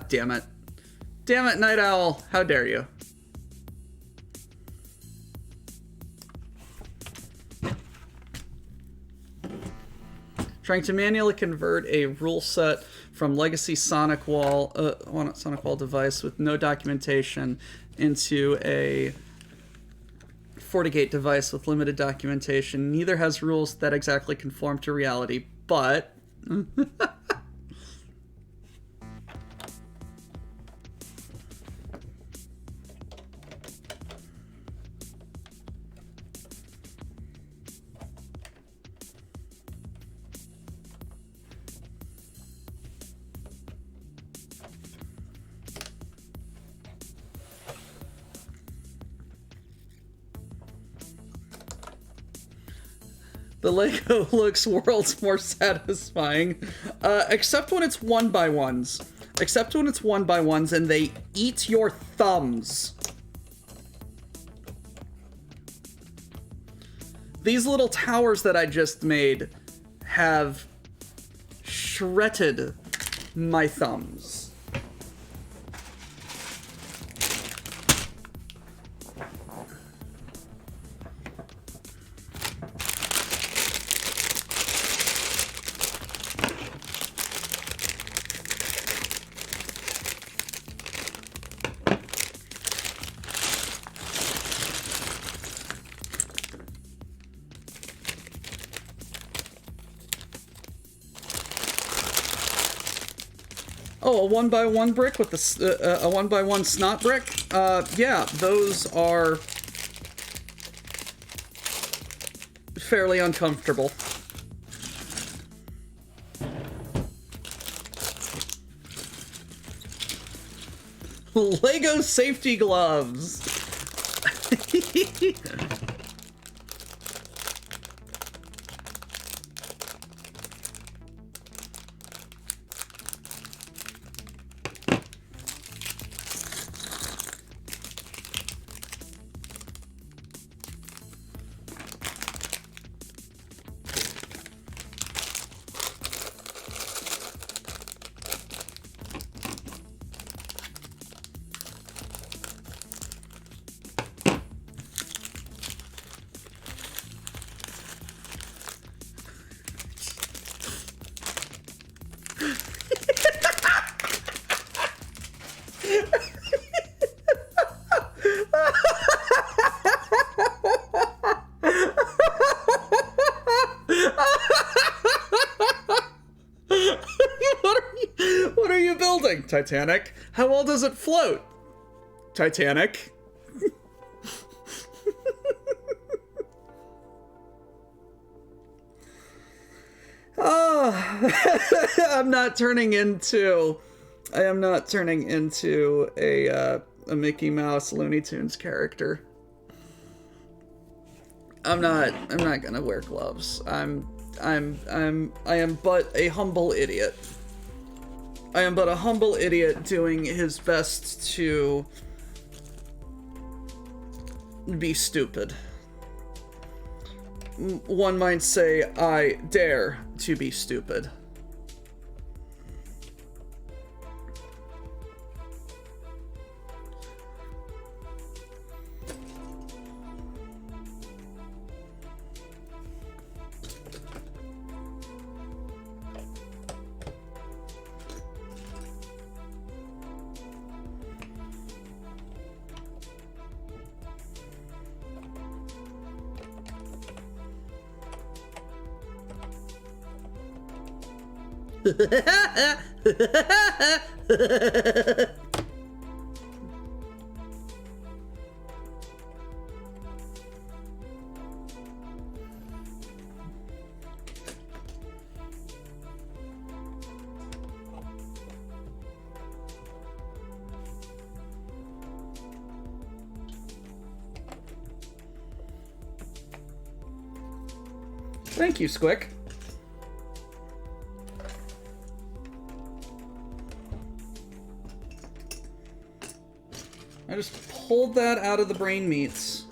Damn it. Damn it, Night Owl. How dare you? Trying to manually convert a rule set from legacy Sonic Wall device with no documentation into a FortiGate device with limited documentation. Neither has rules that exactly conform to reality, but... The Lego looks worlds more satisfying, except when it's one by ones. Except when it's one by ones and they eat your thumbs. These little towers that I just made have shredded my thumbs. Oh, a 1x1 brick with a 1x1 snot brick? Yeah, those are fairly uncomfortable. Lego safety gloves. What are you building? Titanic. How well does it float? Titanic. Oh, I am not turning into a Mickey Mouse Looney Tunes character. I'm not gonna wear gloves. I am but a humble idiot. I am but a humble idiot doing his best to be stupid. One might say I dare to be stupid. Thank you, Squick. I just pulled that out of the brain meats.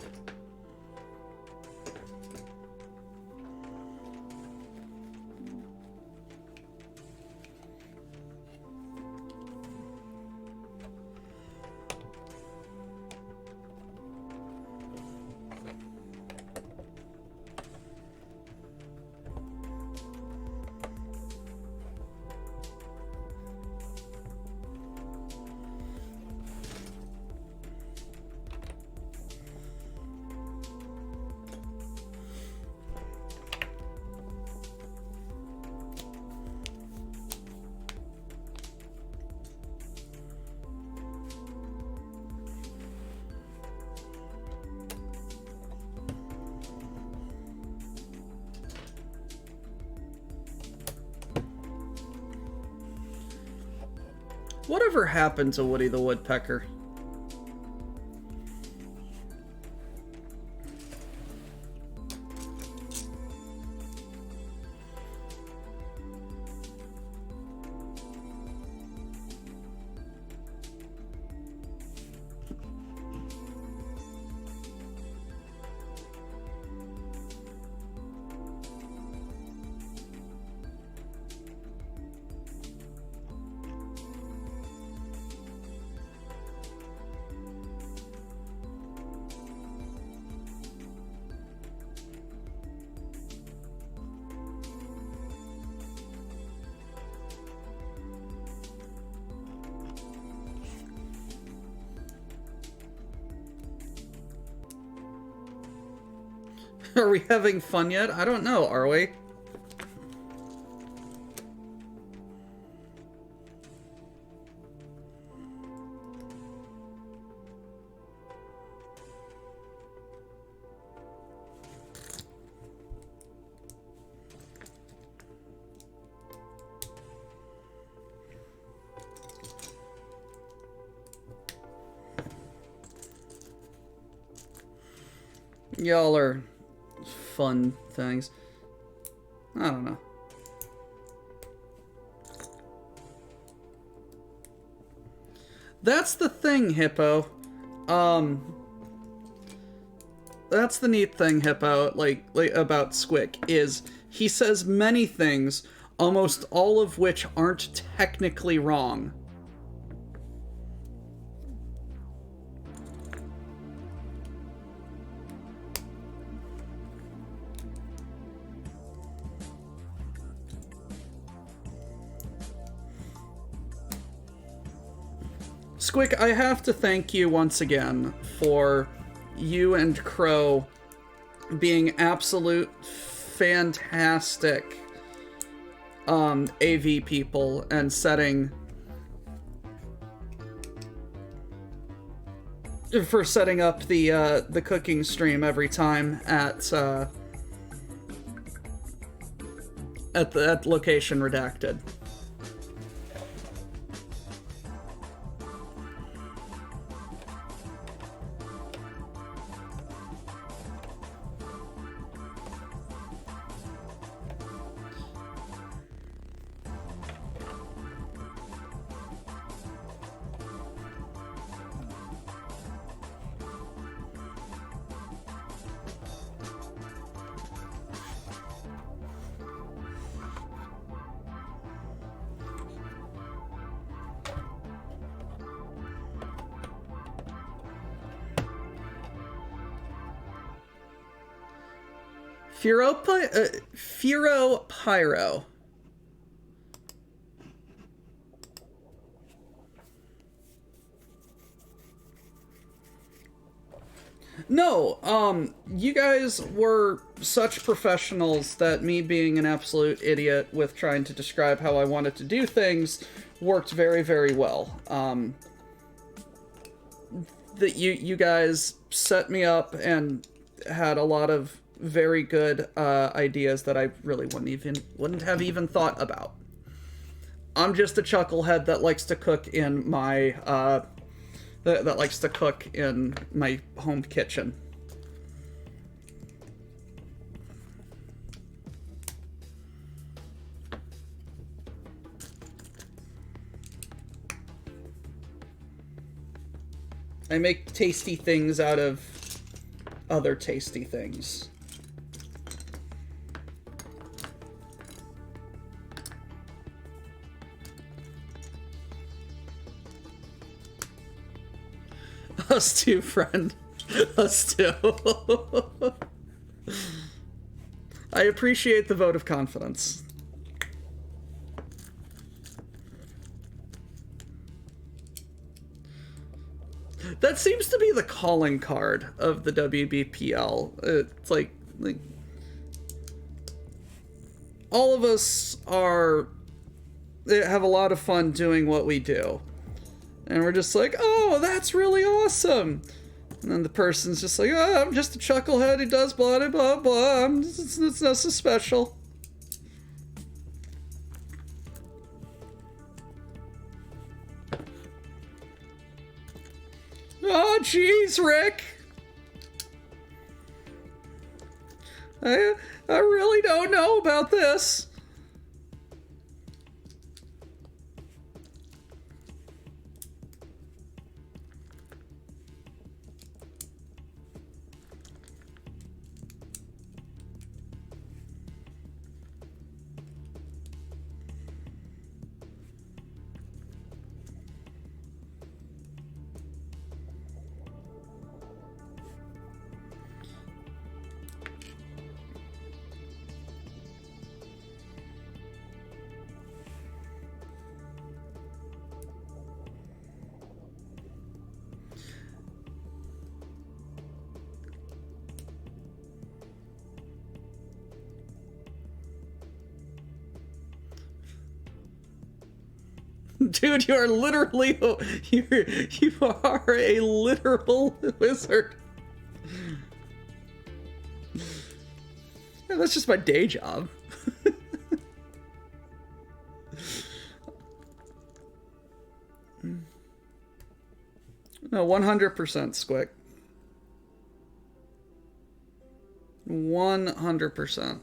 Whatever happened to Woody the Woodpecker? Are we having fun yet? I don't know, are we? Y'all are fun things. I don't know. That's the thing, Hippo. That's the neat thing, Hippo, like about Squick, is he says many things, almost all of which aren't technically wrong. Squick, I have to thank you once again for you and Crow being absolute fantastic AV people and setting up the cooking stream every time at location redacted. Furo Pyro. No, you guys were such professionals that me being an absolute idiot with trying to describe how I wanted to do things worked very, very well. That you guys set me up and had a lot of very good ideas that I really wouldn't have even thought about. I'm just a chucklehead that likes to cook in my that likes to cook in my home kitchen. I make tasty things out of other tasty things. Us too, friend. Us too. I appreciate the vote of confidence. That seems to be the calling card of the WBPL. It's like all of us have a lot of fun doing what we do. And we're just like, oh, that's really awesome. And then the person's just like, oh, I'm just a chucklehead who does blah, blah, blah, blah. It's not so special. jeez, Rick. I really don't know about this. Dude, you are literally you are a literal wizard. Yeah, that's just my day job. No, 100% Squick. 100%.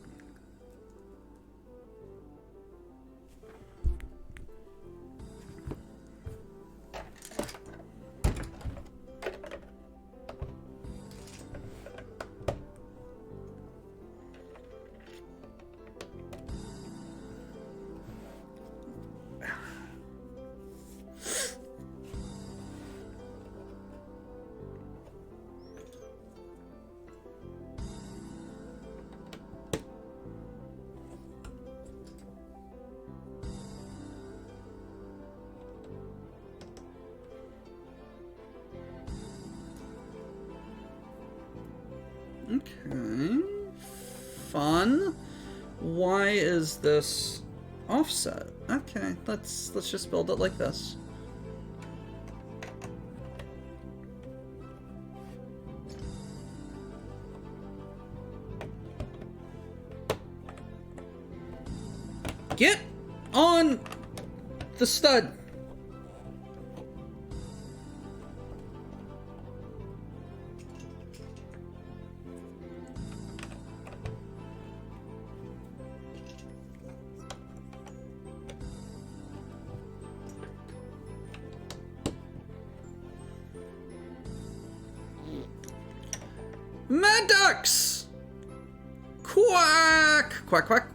Okay. Fun. Why is this offset? Okay, let's just build it like this. Get on the stud. Mad ducks! Quack! Quack, quack.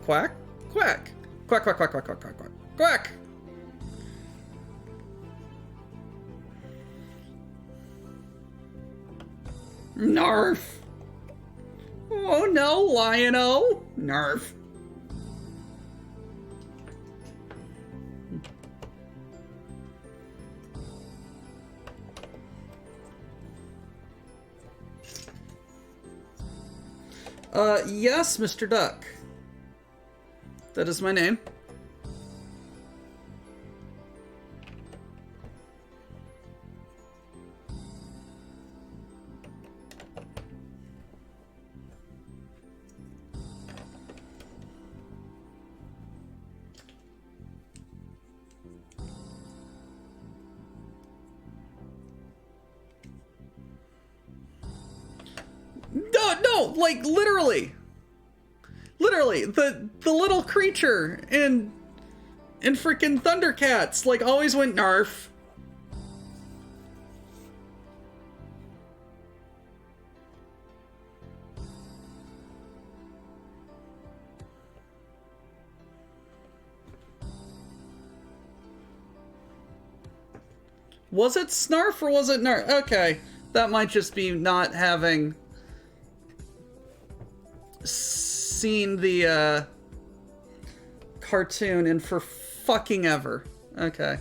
Quack, quack. Quack, quack, quack, quack, quack, quack, quack. Quack! Narf! Oh no, Lion-O! Narf. Yes, Mr. Duck. That is my name. No, like literally, the little creature in freaking Thundercats like always went narf. Was it snarf or was it narf? Okay, that might just be not having seen the cartoon in for fucking ever. Okay.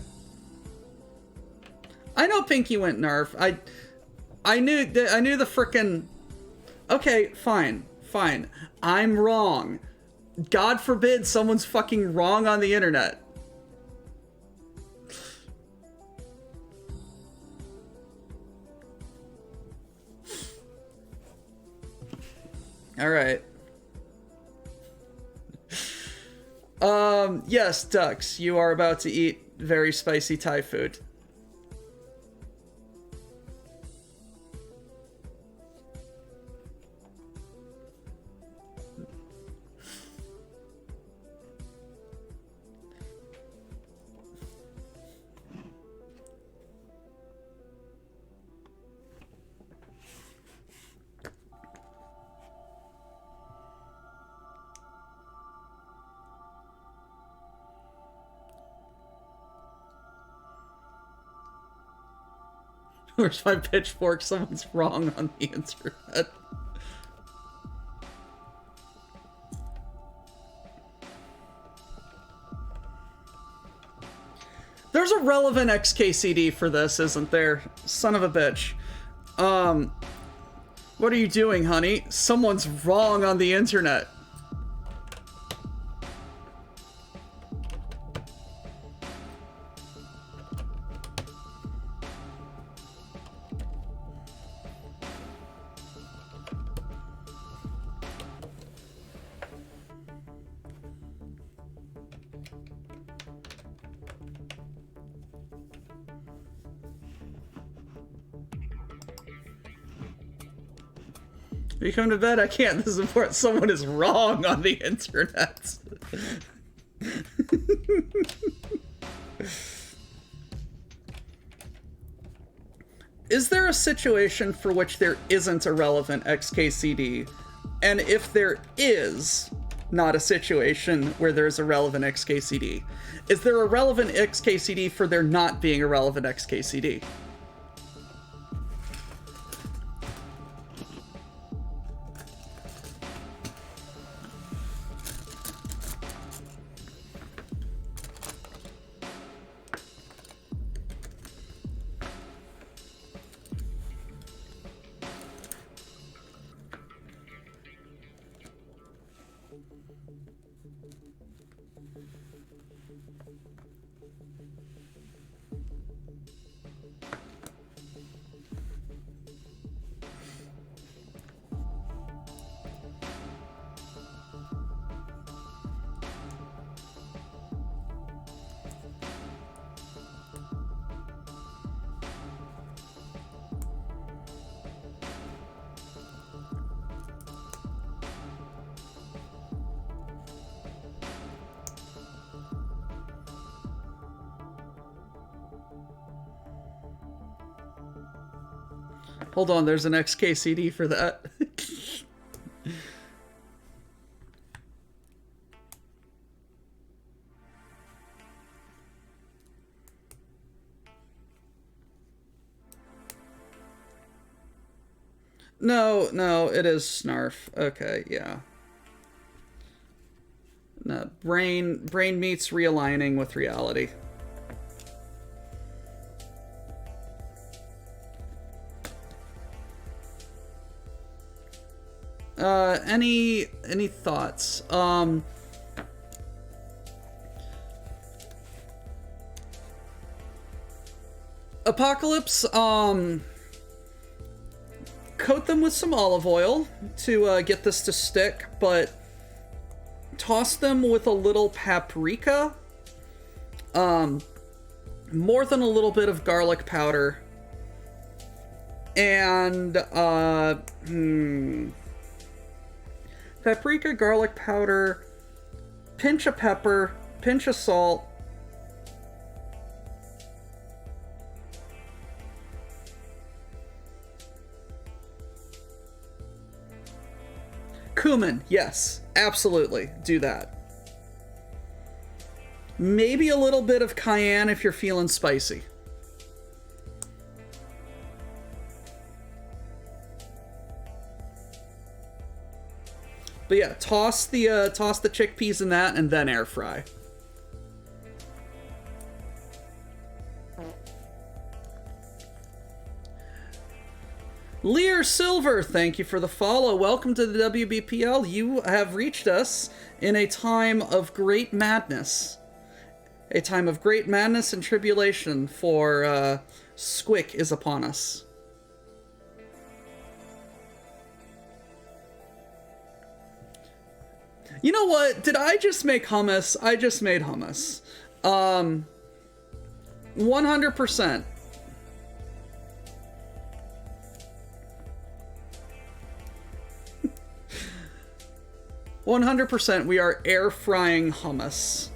I know Pinky went nerf. I knew the frickin'. Okay, fine. I'm wrong. God forbid someone's fucking wrong on the internet. All right. Yes, ducks, you are about to eat very spicy Thai food. Where's my pitchfork? Someone's wrong on the internet. There's a relevant XKCD for this, isn't there? Son of a bitch. What are you doing, honey? Someone's wrong on the internet. You come to bed? I can't. This is important. Someone is wrong on the internet. Is there a situation for which there isn't a relevant XKCD? And if there is not a situation where there's a relevant XKCD, is there a relevant XKCD for there not being a relevant XKCD? Hold on, there's an XKCD for that. No, it is Snarf. Okay, yeah. No, brain meets realigning with reality. Any thoughts? Apocalypse, coat them with some olive oil to get this to stick, but toss them with a little paprika, more than a little bit of garlic powder, and paprika, garlic powder, pinch of pepper, pinch of salt, cumin. Yes, absolutely, do that. Maybe a little bit of cayenne if you're feeling spicy. But yeah, toss the chickpeas in that and then air fry. Lear Silver, thank you for the follow. Welcome to the WBPL. You have reached us in a time of great madness. A time of great madness and tribulation, for Squick is upon us. You know what? Did I just make hummus? I just made hummus. 100%. We are air frying hummus.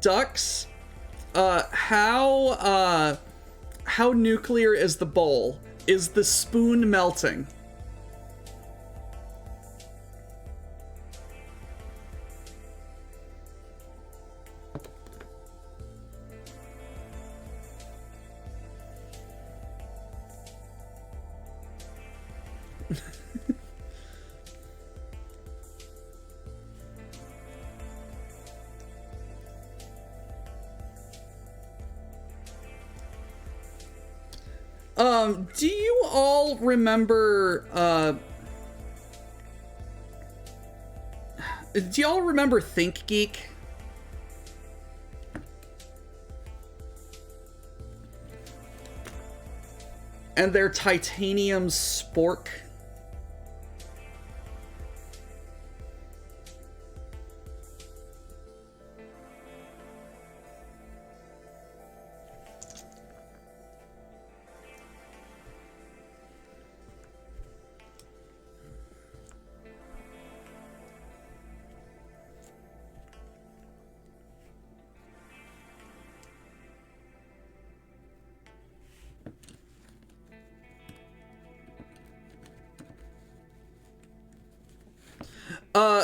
Ducks, how nuclear is the bowl? Is the spoon melting? Do you all remember, Think Geek? And their titanium spork?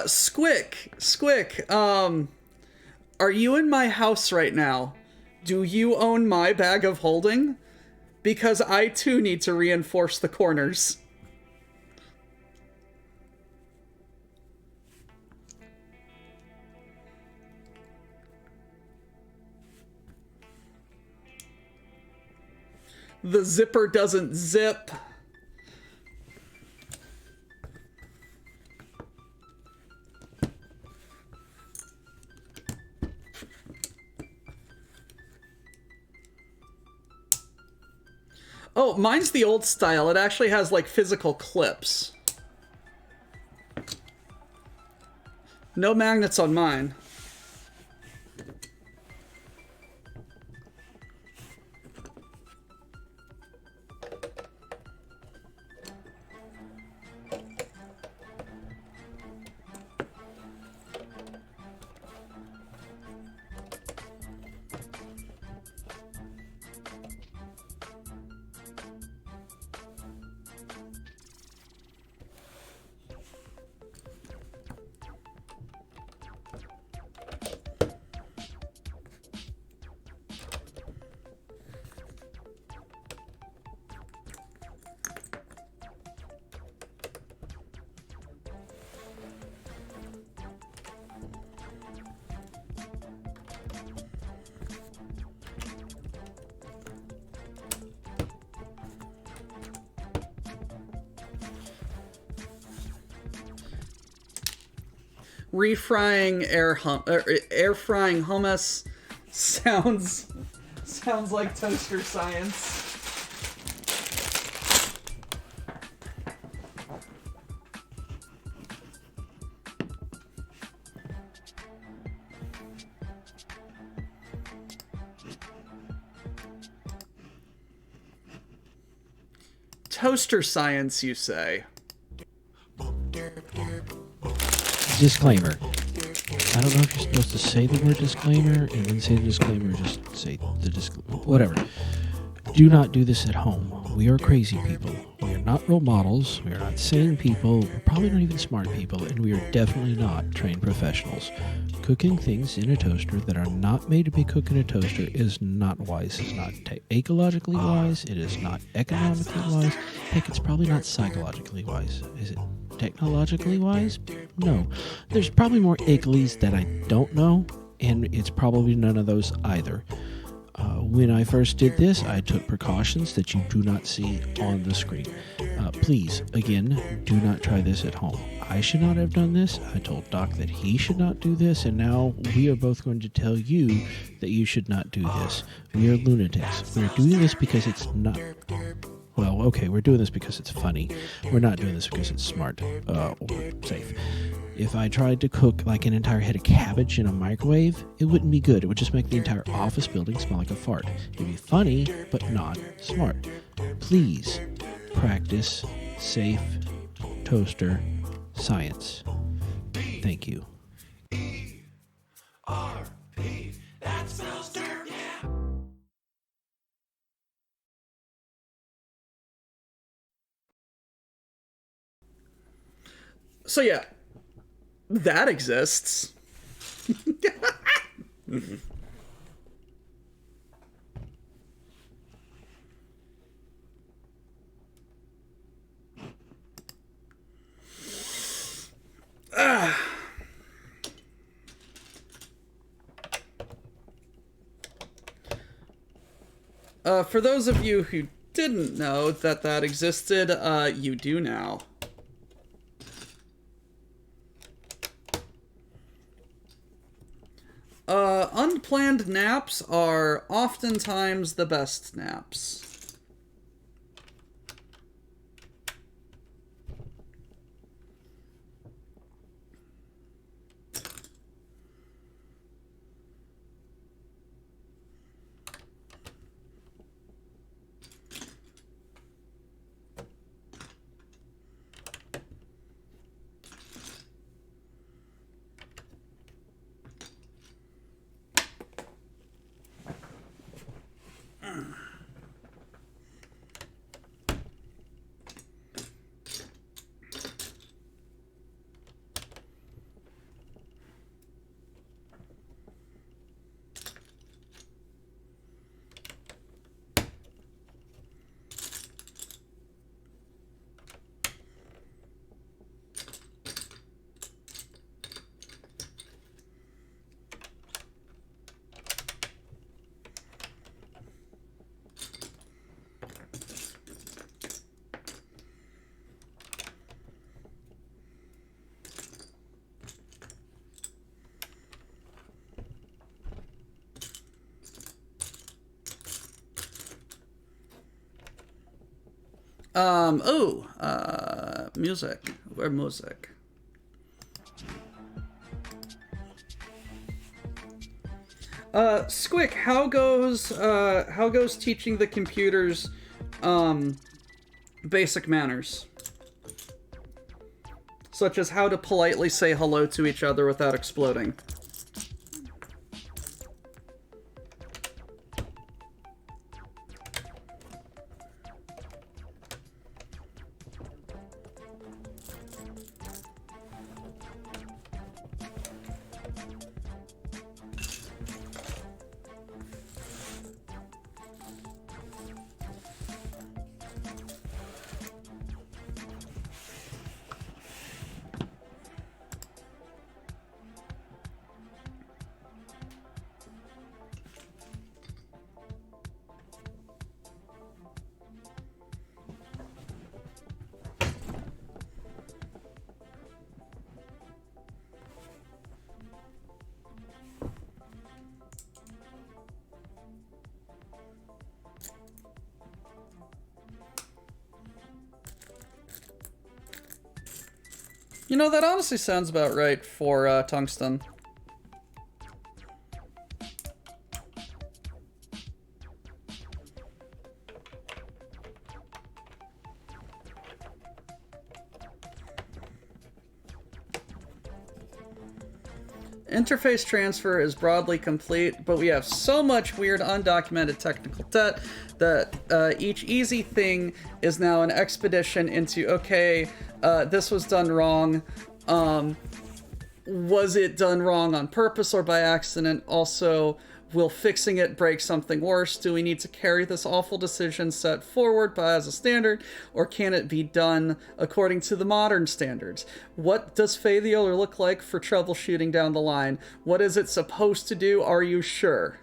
Squick, are you in my house right now? Do you own my bag of holding? Because I too need to reinforce the corners. The zipper doesn't zip. Oh, mine's the old style. It actually has, like, physical clips. No magnets on mine. Refrying air frying hummus sounds like toaster science. Toaster science, you say? Disclaimer. I don't know if you're supposed to say the word disclaimer and then say the disclaimer, or just say the disclaimer. Whatever. Do not do this at home. We are crazy people. We are not role models. We are not sane people. We're probably not even smart people, and we are definitely not trained professionals. Cooking things in a toaster that are not made to be cooked in a toaster is not wise. It's not ecologically wise. It is not economically wise. Heck, it's probably not psychologically wise. Is it technologically wise? No. There's probably more ecolies that I don't know, and it's probably none of those either. When I first did this, I took precautions that you do not see on the screen. Please, again, do not try this at home. I should not have done this. I told Doc that he should not do this, and now we are both going to tell you that you should not do this. We are lunatics. We're doing this because it's not... Well, okay, we're doing this because it's funny. We're not doing this because it's smart or safe. If I tried to cook like an entire head of cabbage in a microwave, it wouldn't be good. It would just make the entire office building smell like a fart. It'd be funny, but not smart. Please practice safe toaster science. Thank you. That smells dirty. So yeah, that exists. For those of you who didn't know that existed, you do now. Unplanned naps are oftentimes the best naps. Music. Where music? Squick, how goes teaching the computers, basic manners? Such as how to politely say hello to each other without exploding. You know, that honestly sounds about right for tungsten. Interface transfer is broadly complete, but we have so much weird undocumented technical debt that each easy thing is now an expedition into, okay, this was done wrong. Was it done wrong on purpose or by accident? Also, will fixing it break something worse? Do we need to carry this awful decision set forward as a standard, or can it be done according to the modern standards? What does failure look like for troubleshooting down the line? What is it supposed to do? Are you sure?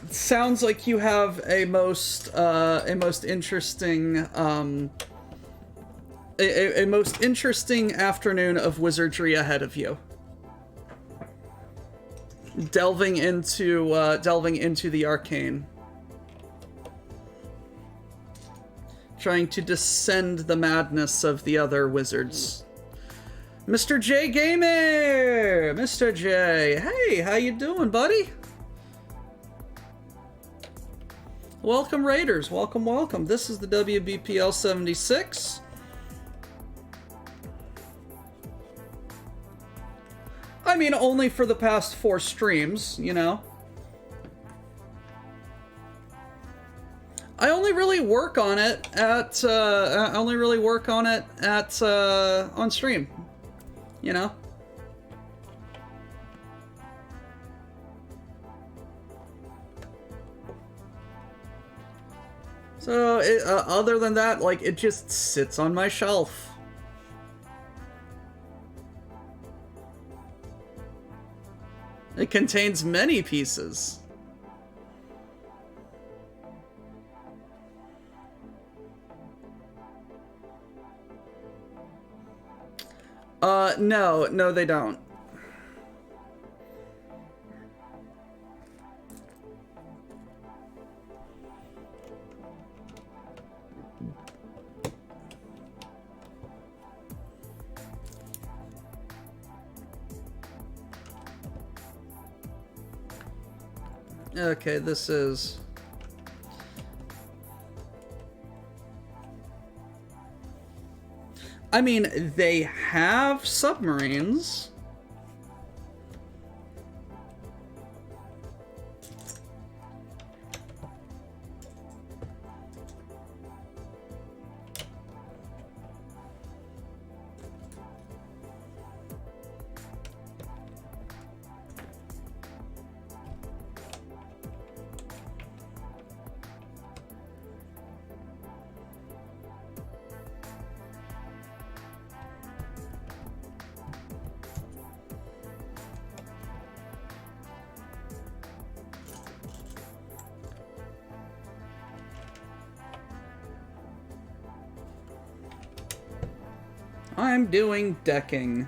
Sounds like you have a most interesting a most interesting afternoon of wizardry ahead of you. Delving into the arcane. Trying to descend the madness of the other wizards. Mr. J Gamer! Mr. J, hey, how you doing, buddy? Welcome, Raiders. Welcome, welcome. This is the WBPL 76. I mean, only for the past 4 streams, you know? I only really work on it at, on stream, you know? So, other than that, like, it just sits on my shelf. It contains many pieces. No, they don't. Okay, this is... I mean, they have submarines. I'm doing decking.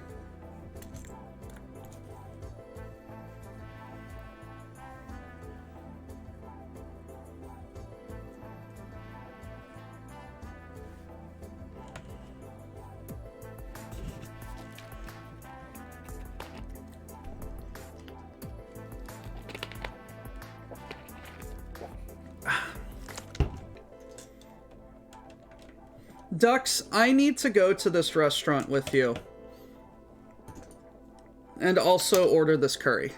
Dux, I need to go to this restaurant with you. And also order this curry.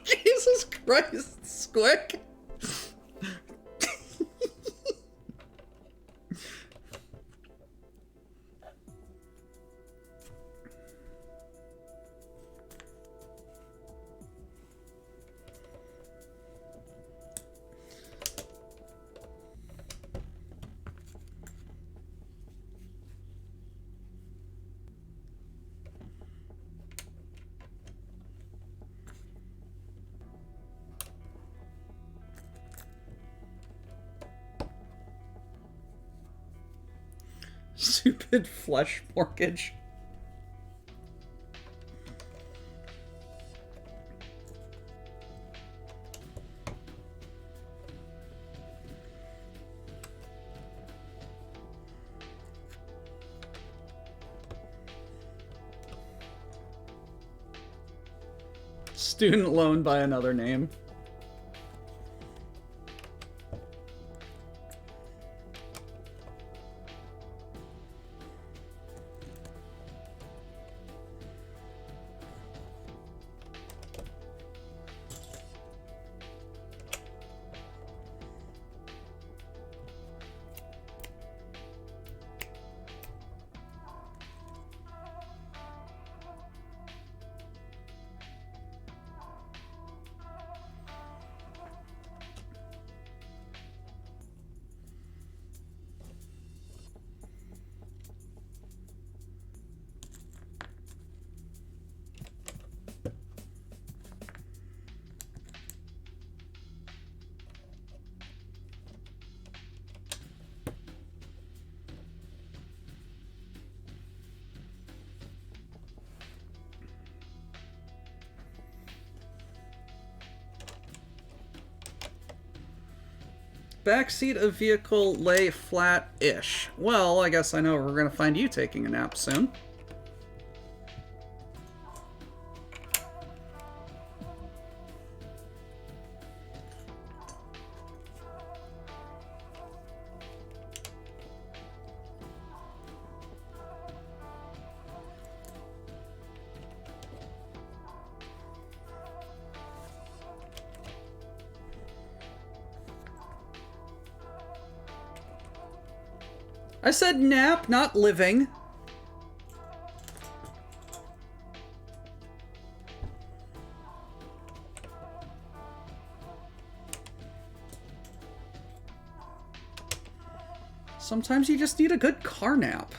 Jesus Christ, Squick. Stupid flesh mortgage. Student loan by another name. Backseat of vehicle lay flat-ish. Well, I guess I know we're going to find you taking a nap soon. I said nap, not living. Sometimes you just need a good car nap.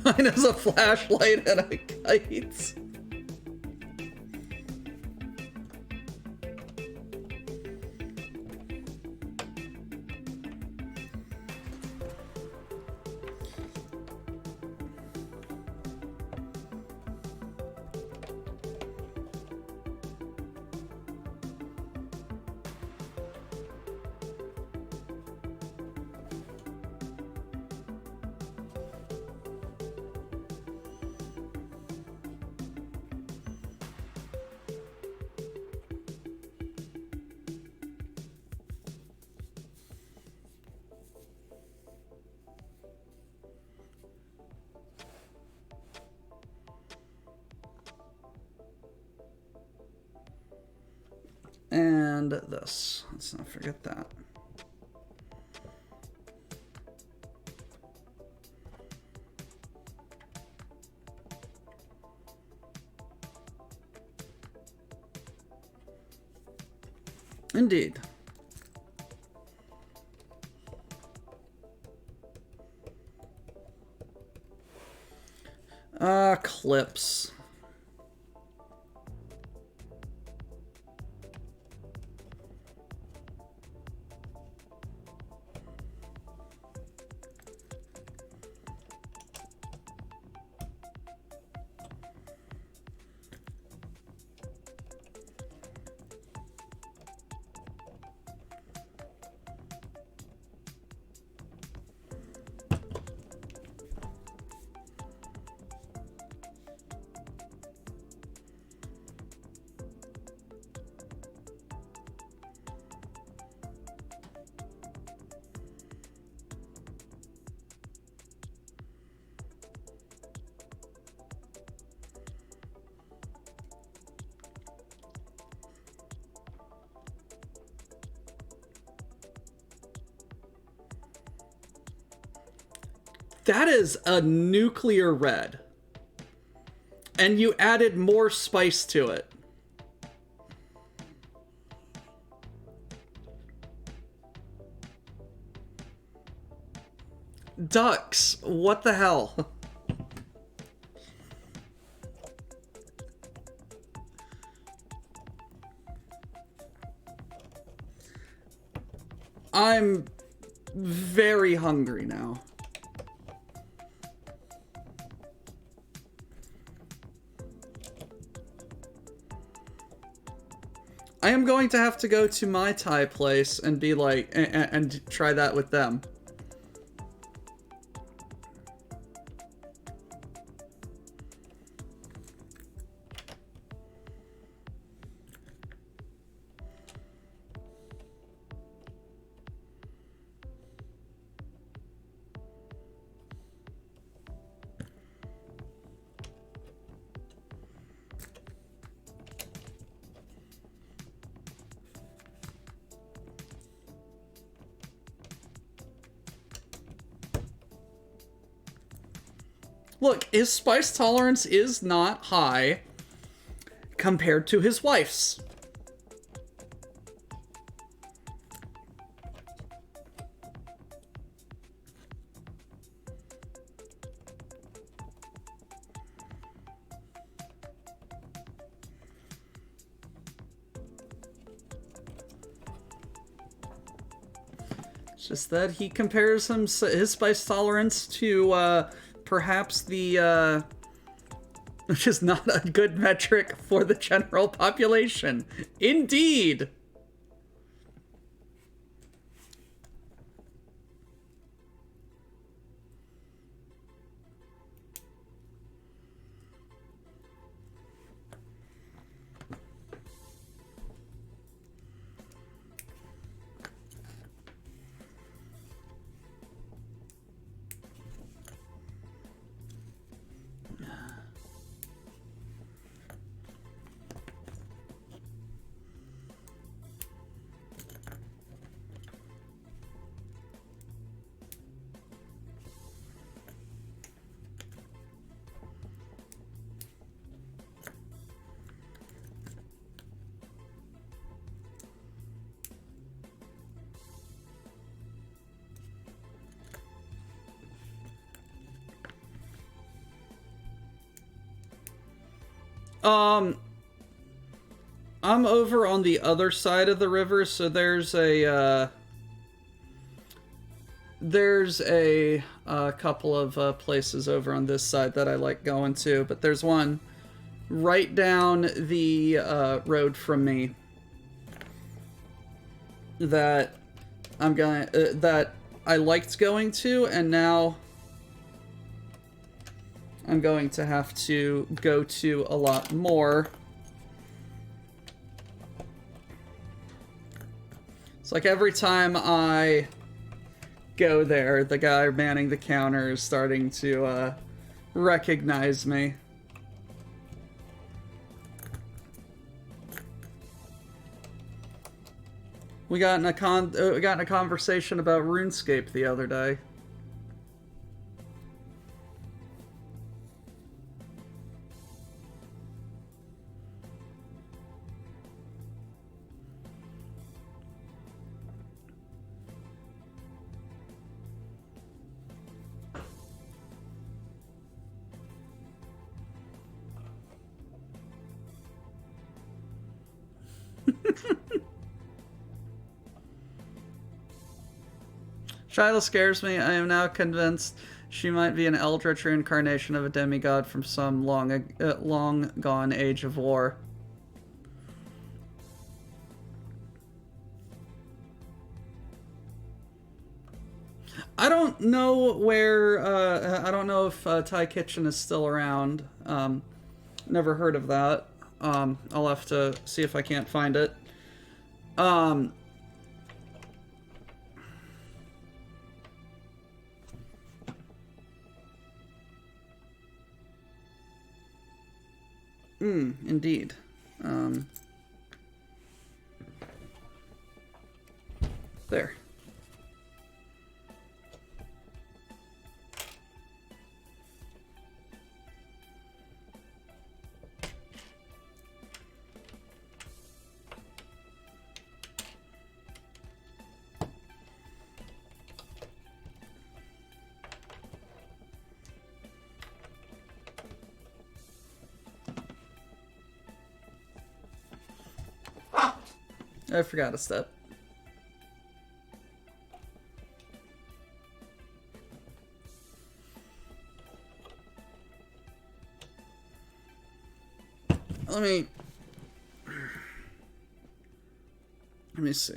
Mine is a flashlight and a kite. And this. Let's not forget that. Indeed. Clips. That is a nuclear red. And you added more spice to it. Ducks, what the hell? I'm very hungry now. I am going to have to go to my Thai place and be like, and try that with them. Look, his spice tolerance is not high compared to his wife's. It's just that he compares his spice tolerance to, perhaps the, which is not a good metric for the general population. Indeed! I'm over on the other side of the river, so there's a couple of places over on this side that I like going to, but there's one right down the road from me that that I liked going to, and now I'm going to have to go to a lot more. It's like every time I go there, the guy manning the counter is starting to recognize me. We got in a conversation about RuneScape the other day. Shyla scares me. I am now convinced she might be an eldritch reincarnation of a demigod from some long gone age of war. I don't know where, I don't know if Thai Kitchen is still around. Never heard of that. I'll have to see if I can't find it. Indeed. There. I forgot a step. Let me see.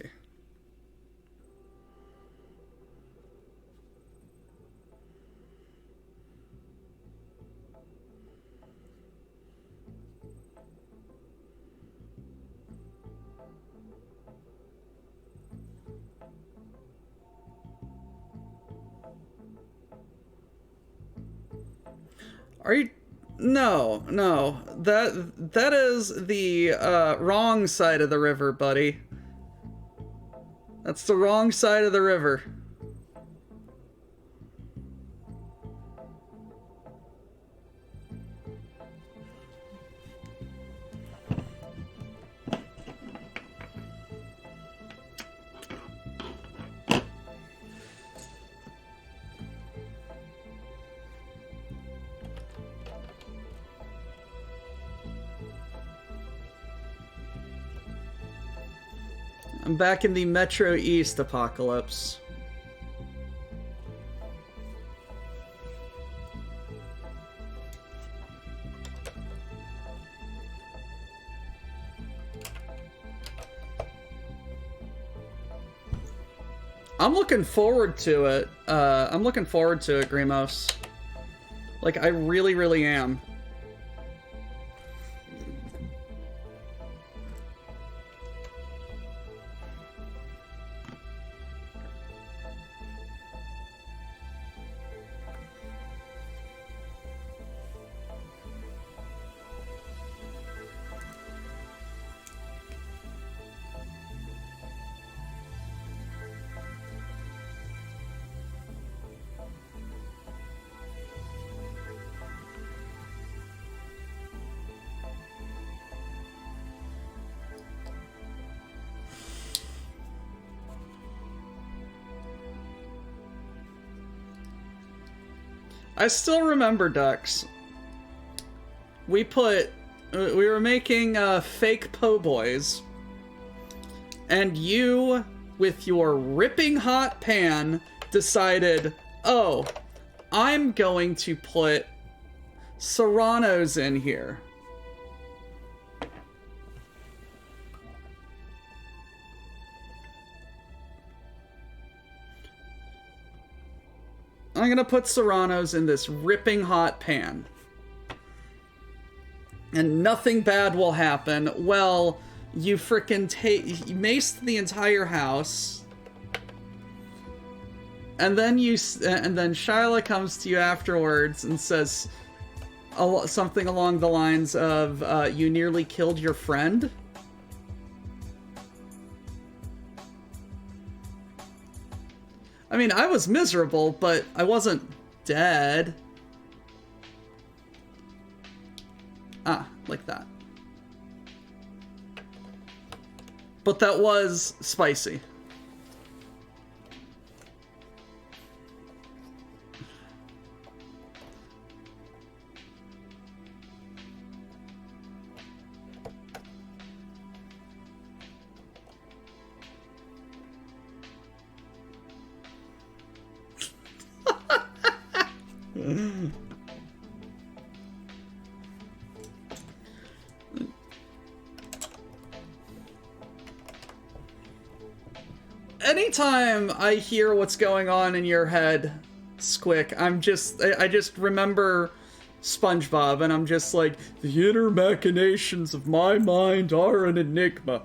Are you? No, no. That is the wrong side of the river, buddy. That's the wrong side of the river. I'm back in the Metro East apocalypse. I'm looking forward to it. I'm looking forward to it, Grimos. Like, I really, really am. I still remember, Ducks. We were making fake po' boys, and you, with your ripping hot pan, decided, oh, I'm going to put serranos in here. I'm gonna put serranos in this ripping hot pan. And nothing bad will happen. Well, you frickin' maced the entire house. And then Shyla comes to you afterwards and says something along the lines of, you nearly killed your friend? I mean, I was miserable, but I wasn't dead. Ah, like that. But that was spicy. Anytime I hear what's going on in your head, Squick, I just remember SpongeBob, and I'm just like, the inner machinations of my mind are an enigma.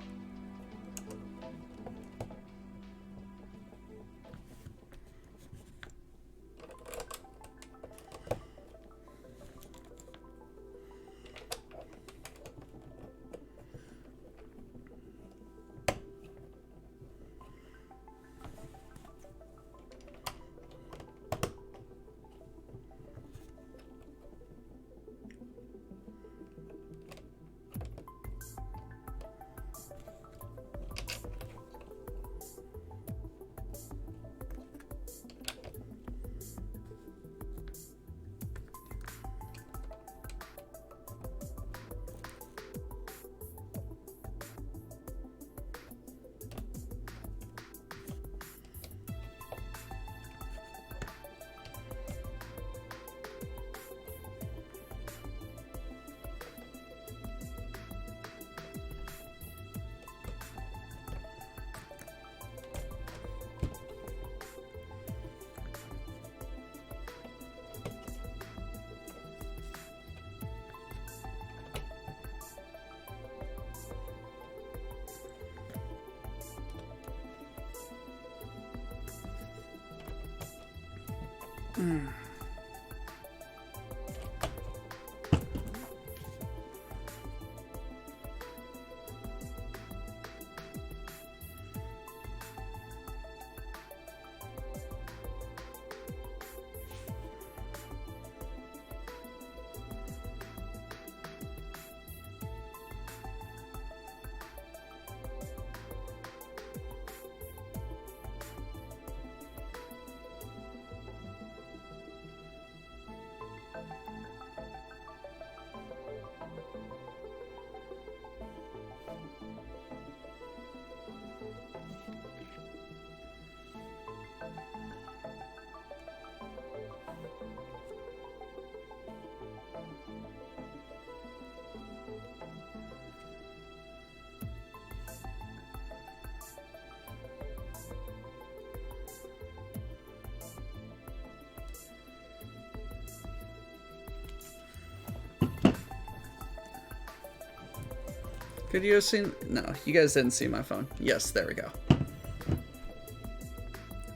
Could you have seen? No, you guys didn't see my phone. Yes, there we go.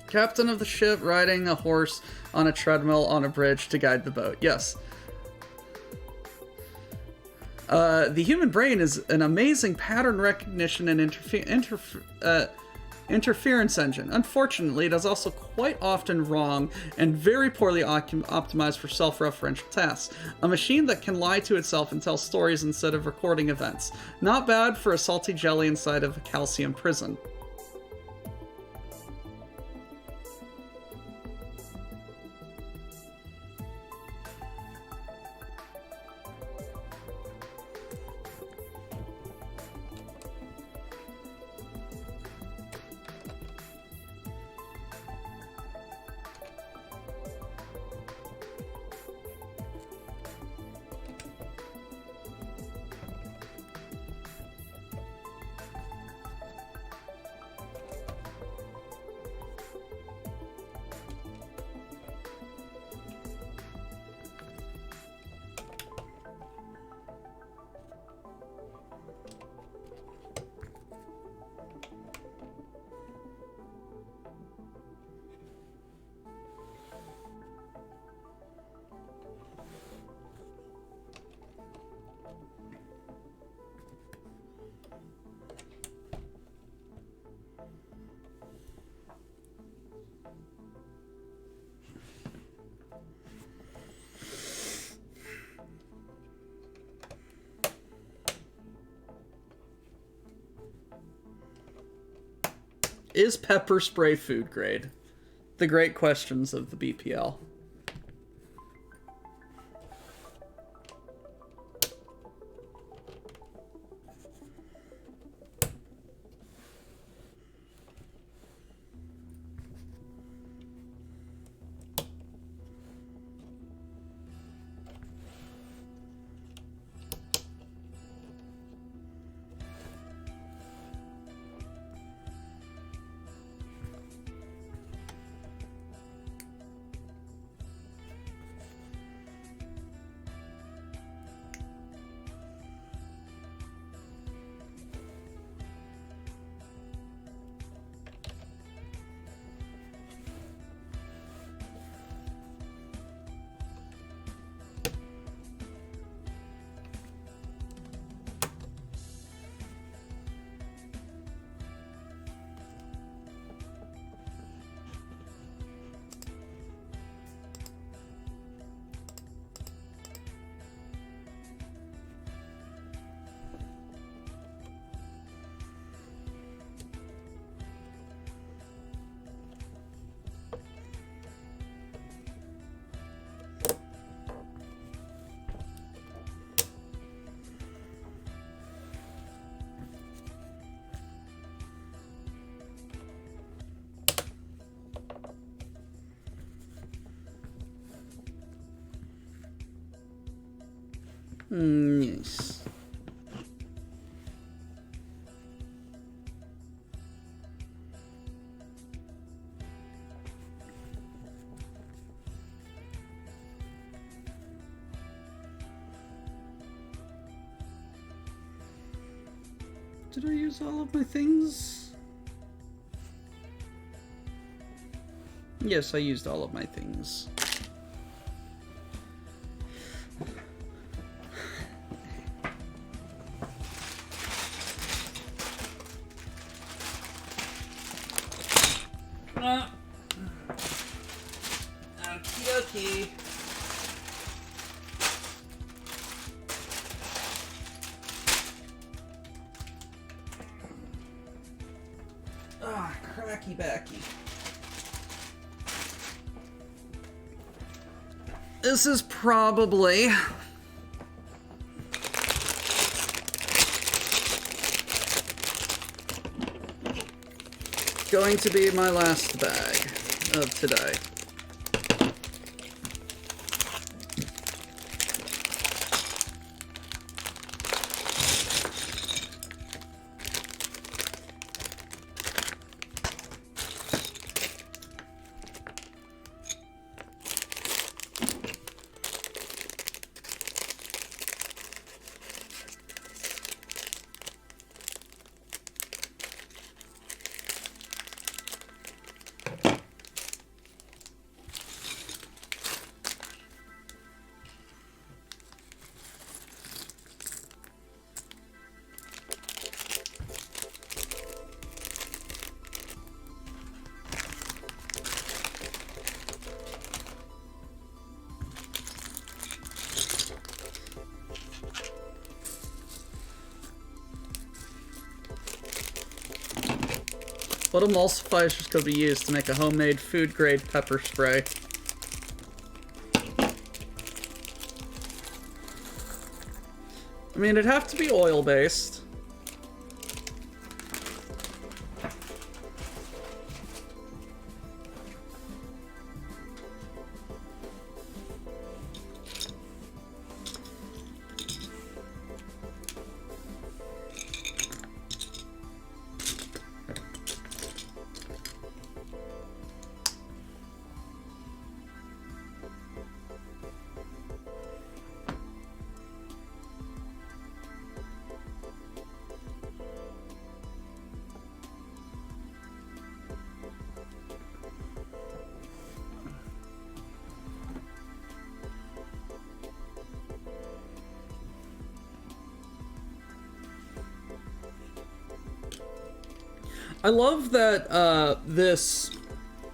Captain of the ship riding a horse on a treadmill on a bridge to guide the boat. Yes. The human brain is an amazing pattern recognition and interference engine. Unfortunately, it is also quite often wrong and very poorly optimized for self-referential tasks. A machine that can lie to itself and tell stories instead of recording events. Not bad for a salty jelly inside of a calcium prison. Is pepper spray food grade? The great questions of the BPL. Yes. Did I use all of my things? Yes, I used all of my things. Okie dokie. Ah, cracky backy. This is probably going to be my last bag of today. What emulsifiers could be used to make a homemade food-grade pepper spray? I mean, it'd have to be oil-based. I love that this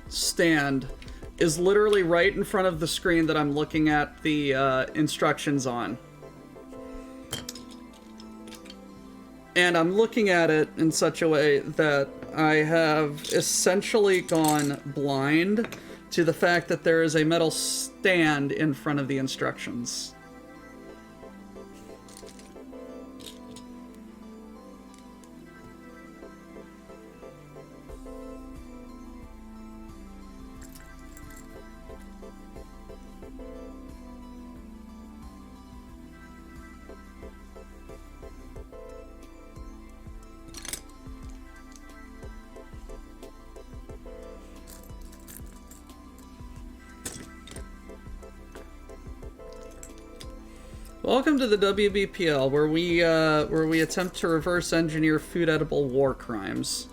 stand is literally right in front of the screen that I'm looking at the instructions on. And I'm looking at it in such a way that I have essentially gone blind to the fact that there is a metal stand in front of the instructions. Welcome to the WBPL, where we attempt to reverse engineer food edible war crimes.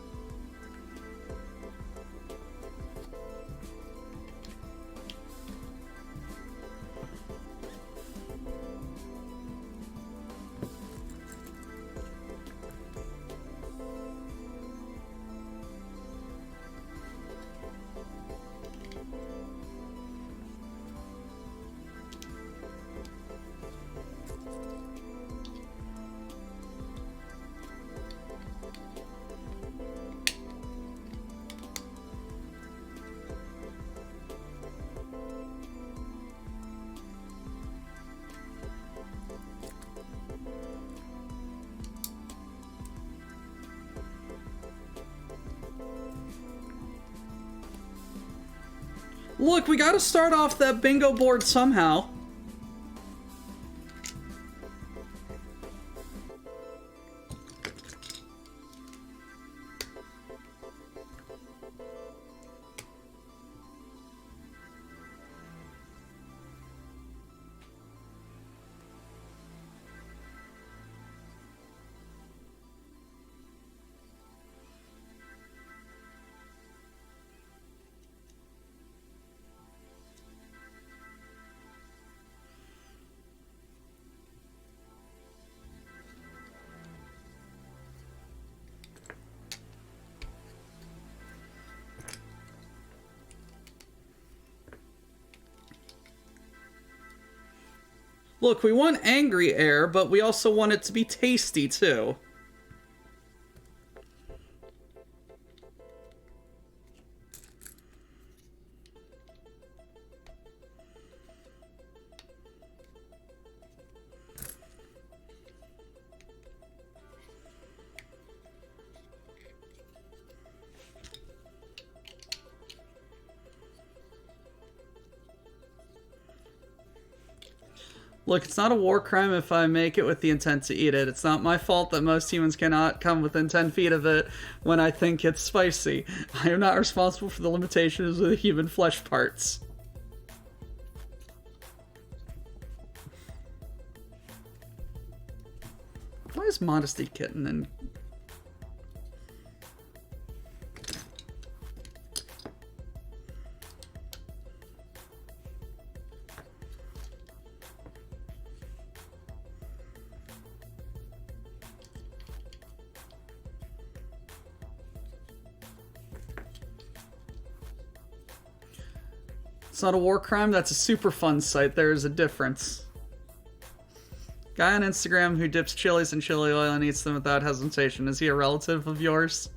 Look, we gotta start off that bingo board somehow. Look, we want angry air, but we also want it to be tasty, too. Look, it's not a war crime if I make it with the intent to eat it. It's not my fault that most humans cannot come within 10 feet of it when I think it's spicy. I am not responsible for the limitations of the human flesh parts. Why is Modesty Kitten and... It's not a war crime, that's a super fun site. There is a difference. Guy on Instagram who dips chilies in chili oil and eats them without hesitation. Is he a relative of yours?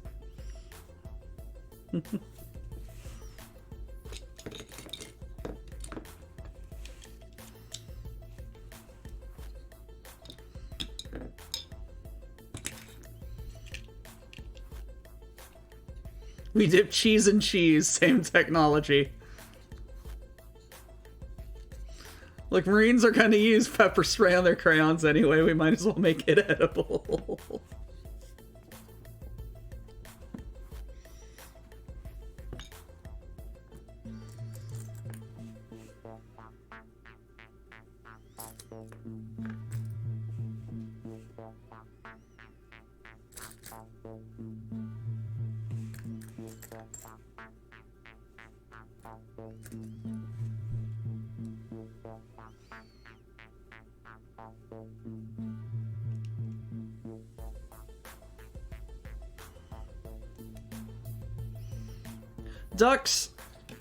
We dip cheese in cheese, same technology. Look, Marines are going to use pepper spray on their crayons anyway. We might as well make it edible. Ducks,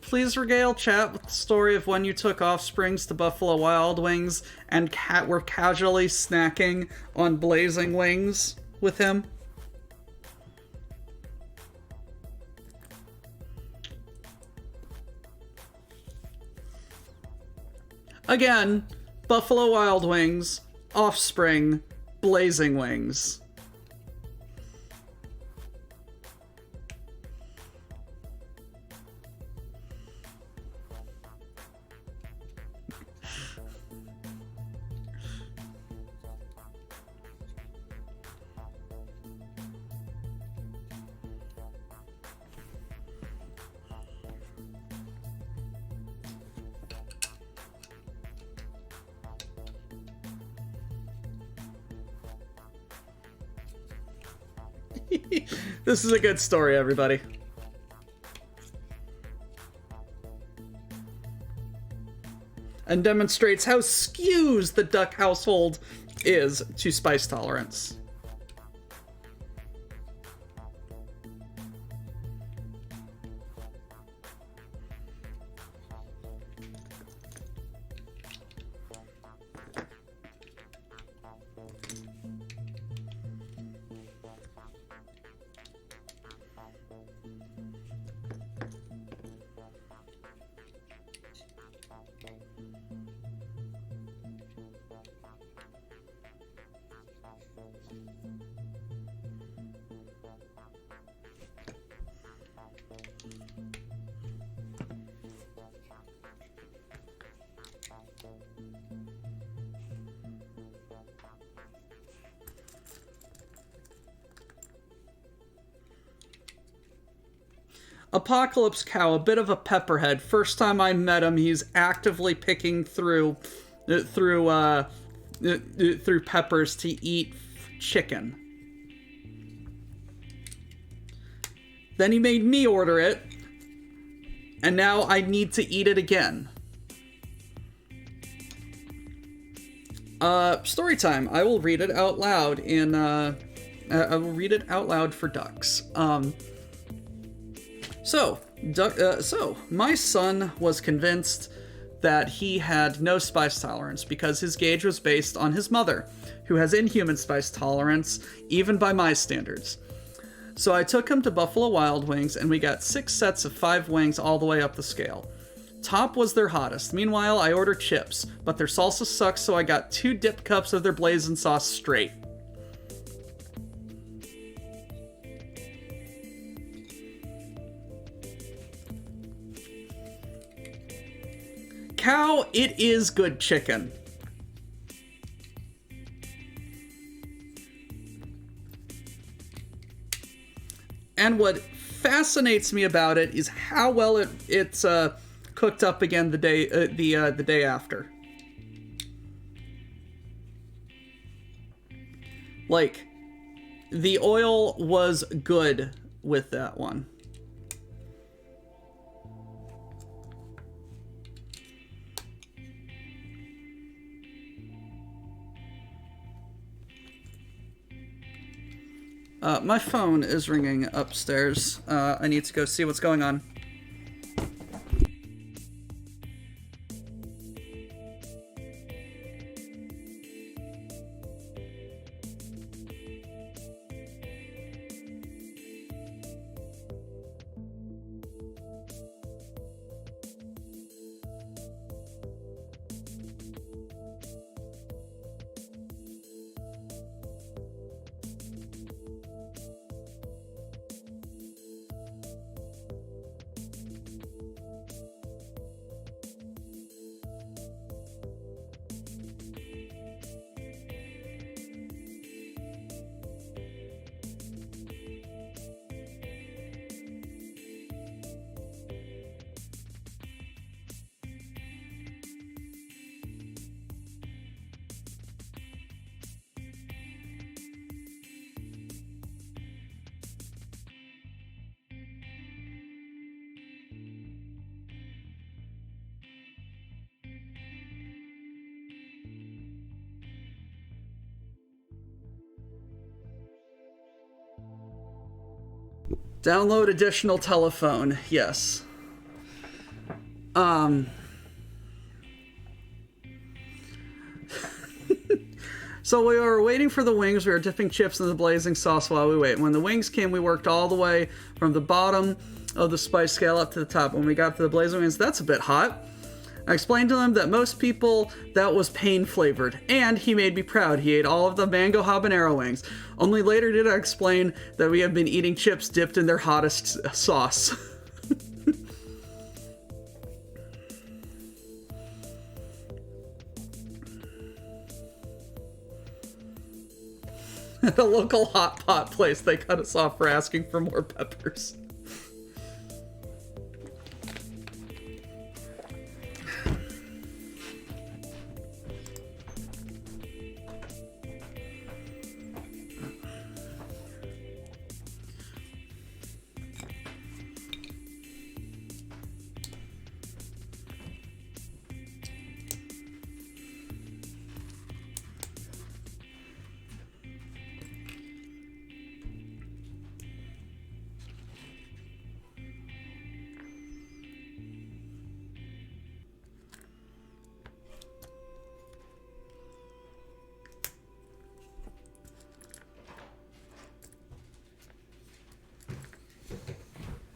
please regale chat with the story of when you took Offsprings to Buffalo Wild Wings and were casually snacking on blazing wings with him. Again, Buffalo Wild Wings, Offspring, blazing wings. This is a good story, everybody. And demonstrates how skewed the duck household is to spice tolerance. Apocalypse Cow, a bit of a pepperhead. First time I met him, he's actively picking through peppers to eat chicken. Then he made me order it, and now I need to eat it again. Story time. I will read it out loud in, I will read it out loud for ducks. So, my son was convinced that he had no spice tolerance because his gauge was based on his mother, who has inhuman spice tolerance, even by my standards. So I took him to Buffalo Wild Wings, and we got 6 sets of 5 wings all the way up the scale. Top was their hottest. Meanwhile, I ordered chips, but their salsa sucks, so I got 2 dip cups of their blazing sauce straight. Cow, it is good chicken. And what fascinates me about it is how well it's cooked up again the day after. Like, the oil was good with that one. My phone is ringing upstairs. I need to go see what's going on. Download additional telephone. Yes. So we were waiting for the wings. We were dipping chips in the blazing sauce while we wait. When the wings came, we worked all the way from the bottom of the spice scale up to the top. When we got to the blazing wings, that's a bit hot. I explained to him that most people, that was pain flavored, and he made me proud. He ate all of the mango habanero wings. Only later did I explain that we have been eating chips dipped in their hottest sauce. At a local hot pot place, they cut us off for asking for more peppers.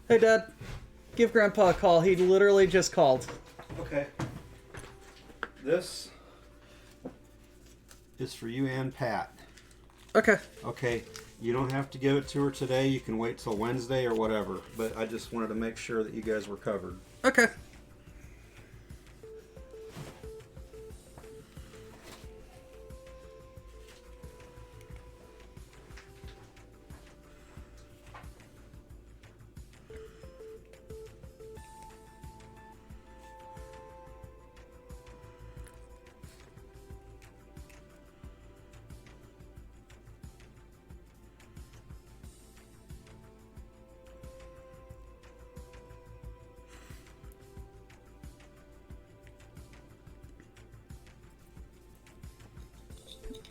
Hey, Dad. Give Grandpa a call. He literally just called. Okay. This is for you and Pat. Okay. Okay. You don't have to give it to her today. You can wait till Wednesday or whatever. But I just wanted to make sure that you guys were covered. Okay.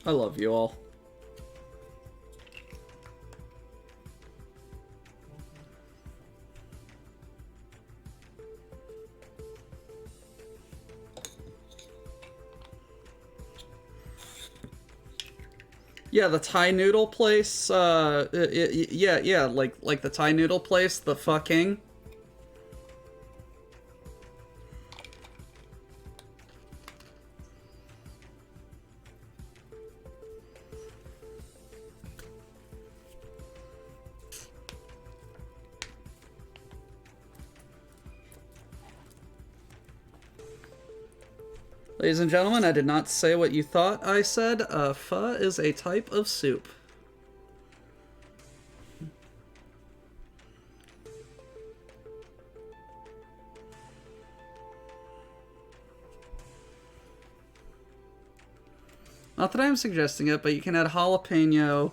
I love you all. Yeah, the Thai noodle place. Yeah, like the Thai noodle place, the fucking. Ladies and gentlemen, I did not say what you thought I said. Pho is a type of soup. Not that I'm suggesting it, but you can add jalapeno.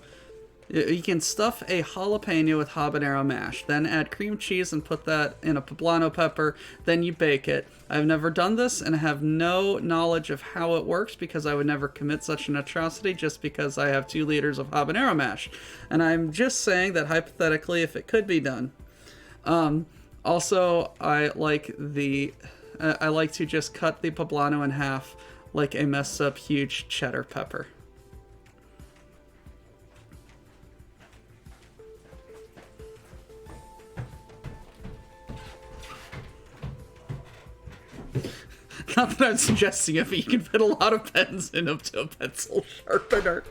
You can stuff a jalapeno with habanero mash, then add cream cheese and put that in a poblano pepper, then you bake it. I've never done this and have no knowledge of how it works because I would never commit such an atrocity just because I have 2 liters of habanero mash. And I'm just saying that hypothetically, if it could be done. Also, I like to just cut the poblano in half like a messed up huge cheddar pepper. Not that I'm suggesting it, but you can fit a lot of pens in up to a pencil sharpener.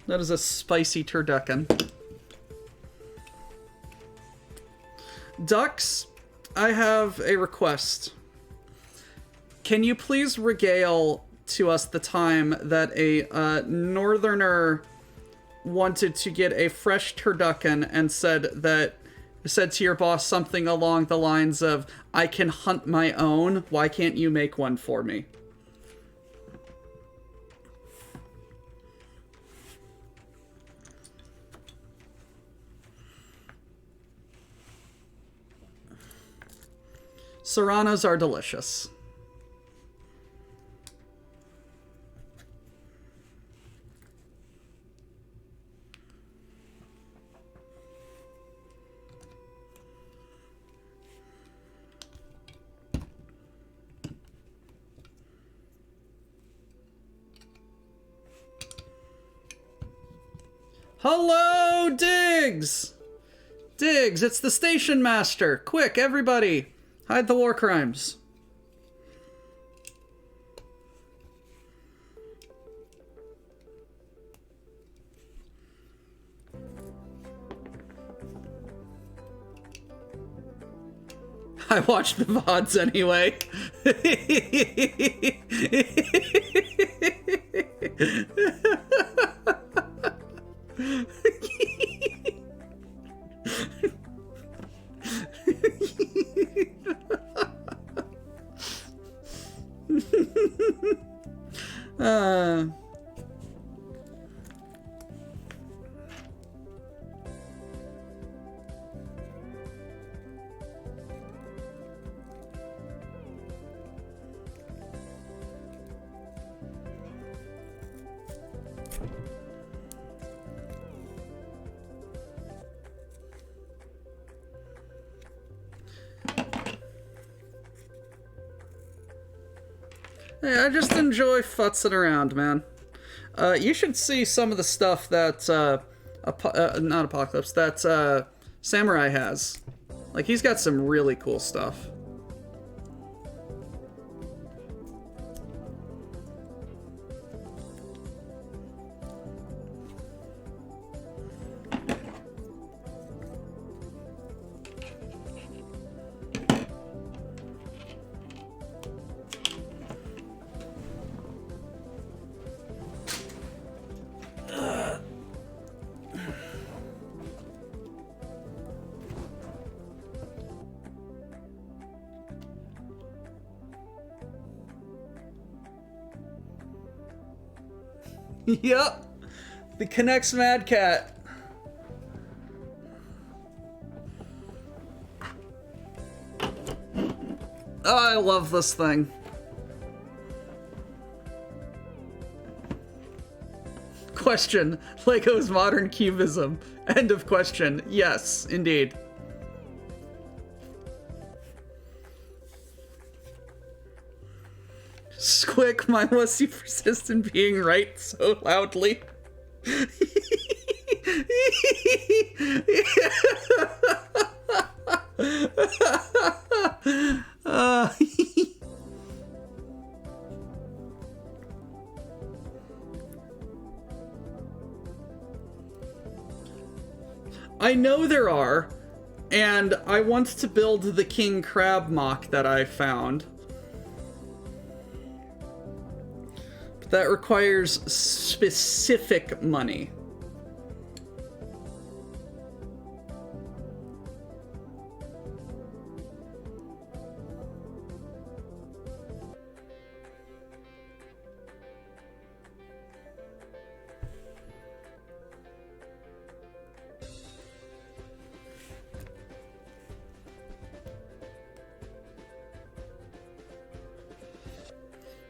That is a spicy turducken. Ducks, I have a request. Can you please regale to us the time that a northerner wanted to get a fresh turducken and said to your boss something along the lines of, "I can hunt my own, why can't you make one for me?" Serranos are delicious. Hello, Diggs! Diggs, it's the station master. Quick, everybody! Hide the war crimes. I watched the VODs anyway. Hey, I just enjoy futzing around, man. You should see some of the stuff that, not Apocalypse, that, Samurai has. Like, he's got some really cool stuff. Yup. The Connects Mad Cat. Oh, I love this thing. question. Lego's modern cubism. End of question. Yes, indeed. Squick, why must you persist in being right so loudly? I know there are, and I want to build the King Crab mock that I found. But that requires specific money.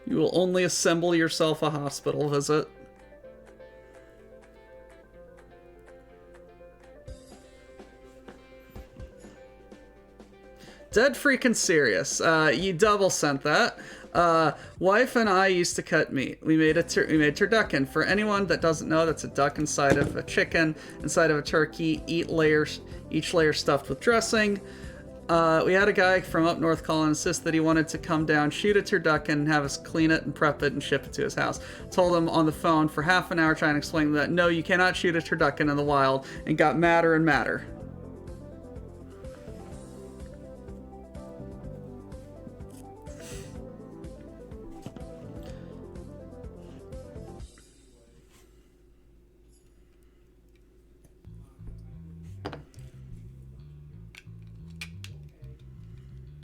You will only assemble yourself a hospital visit. Dead freaking serious. You double sent that. Wife and I used to cut meat. We made turducken. For anyone that doesn't know, that's a duck inside of a chicken, inside of a turkey. Each layer stuffed with dressing. We had a guy from up north call and insist that he wanted to come down, shoot a turducken, have us clean it and prep it and ship it to his house. Told him on the phone for half an hour trying to explain that no, you cannot shoot a turducken in the wild, and got madder and madder.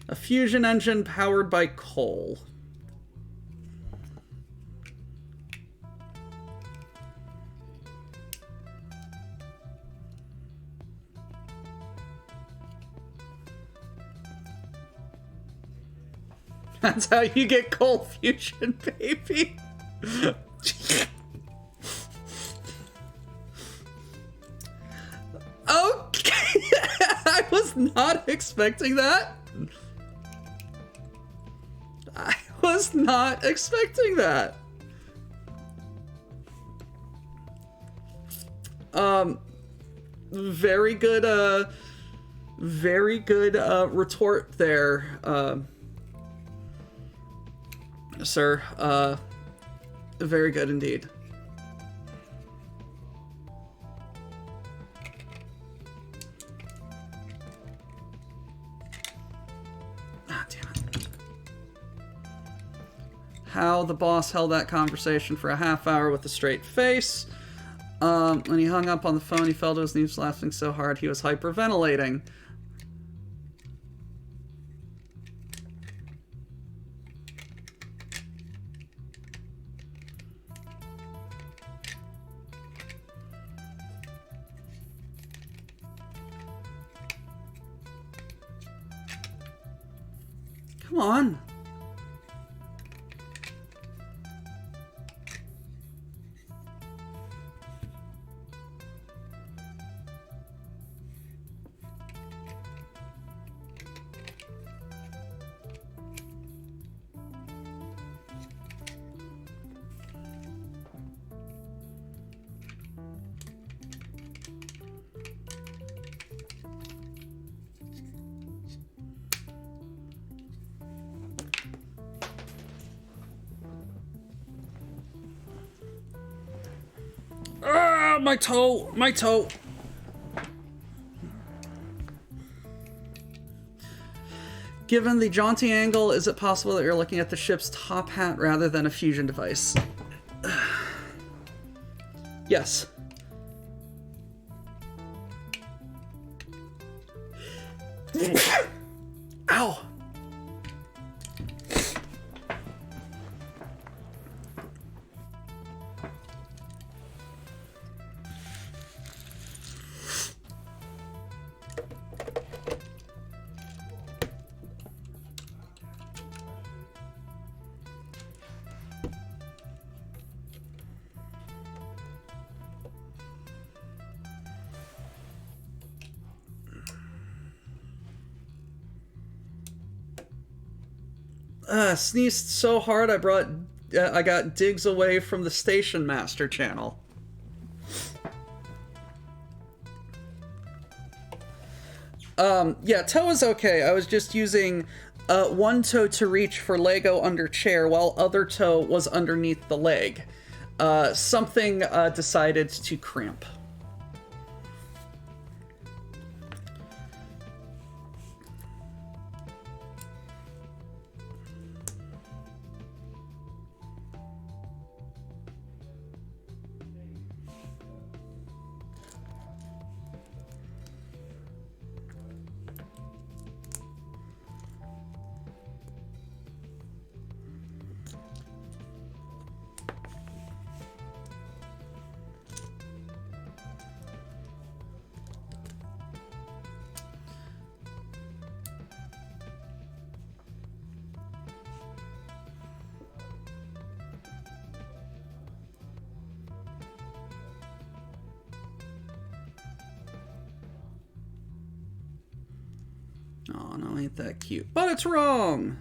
A fusion engine powered by coal. That's how you get coal fusion, baby. Okay. I was not expecting that. I was not expecting that. Very good retort there, sir. Very good indeed. How the boss held that conversation for a half hour with a straight face. When he hung up on the phone, he fell to his knees laughing so hard he was hyperventilating. Come on. My toe! My toe! Given the jaunty angle, is it possible that you're looking at the ship's top hat rather than a fusion device? Yes. Ow! Sneezed so hard I got digs away from the Station Master channel. Yeah, toe is okay. I was just using one toe to reach for Lego under chair while other toe was underneath the leg. Something decided to cramp. Oh, no, ain't that cute. But it's wrong!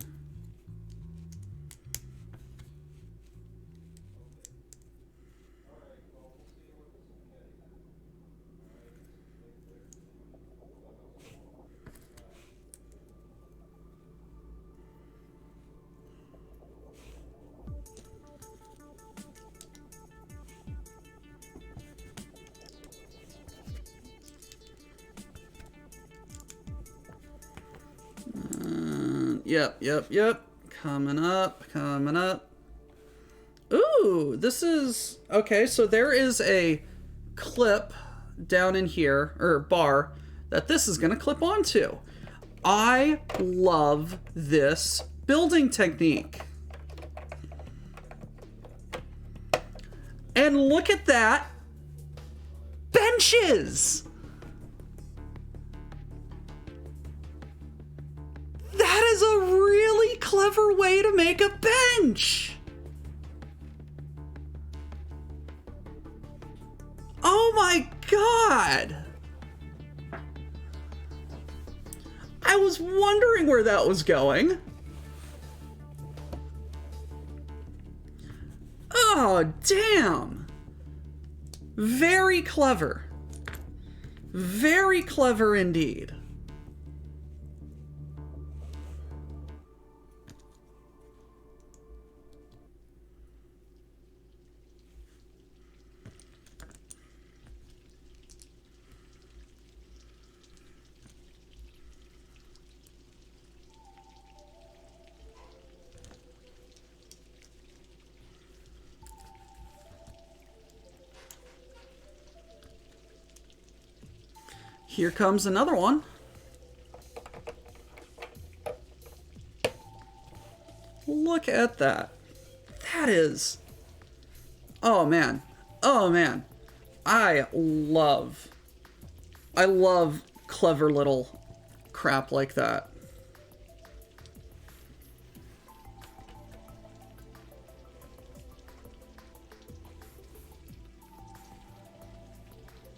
Yep. Coming up. Ooh, this is... Okay, so there is a clip down in here, or bar, that this is going to clip onto. I love this building technique. And look at that. Benches! That is a really clever way to make a bench. Oh my god. I was wondering where that was going. Oh, damn. Very clever. Very clever indeed. Here comes another one. Look at that. That is... Oh, man. Oh, man. I love clever little crap like that.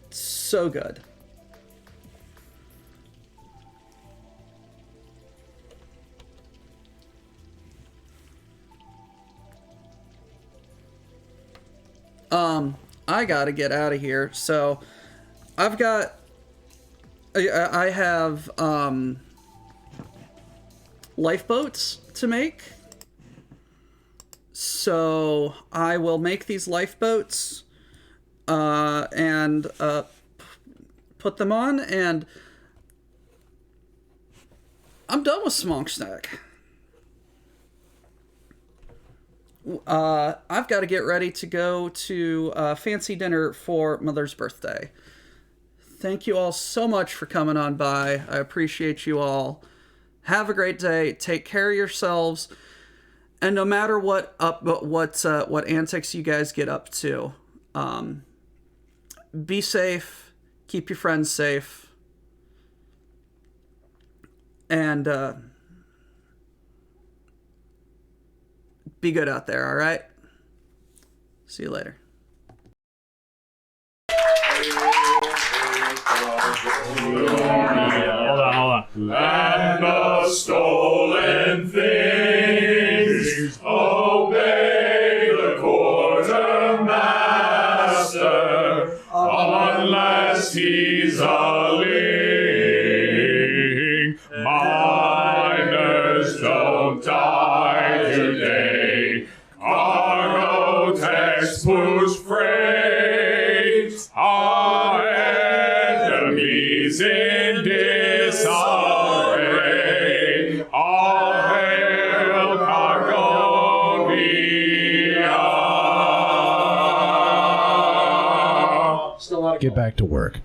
So good. I gotta get out of here. So, I have, lifeboats to make. So, I will make these lifeboats, and, put them on, and I'm done with Smonk Snack. I've got to get ready to go to fancy dinner for Mother's birthday. Thank you all so much for coming on by. I appreciate you all. Have a great day. Take care of yourselves. And no matter what antics you guys get up to, be safe. Keep your friends safe. And be good out there, all right? See you later. Hold on. And the stolen thing. unless he's a ling. Miners don't die today. Cargo techs push freight. Our enemies in disarray. All hail Cargonia. Get back to work.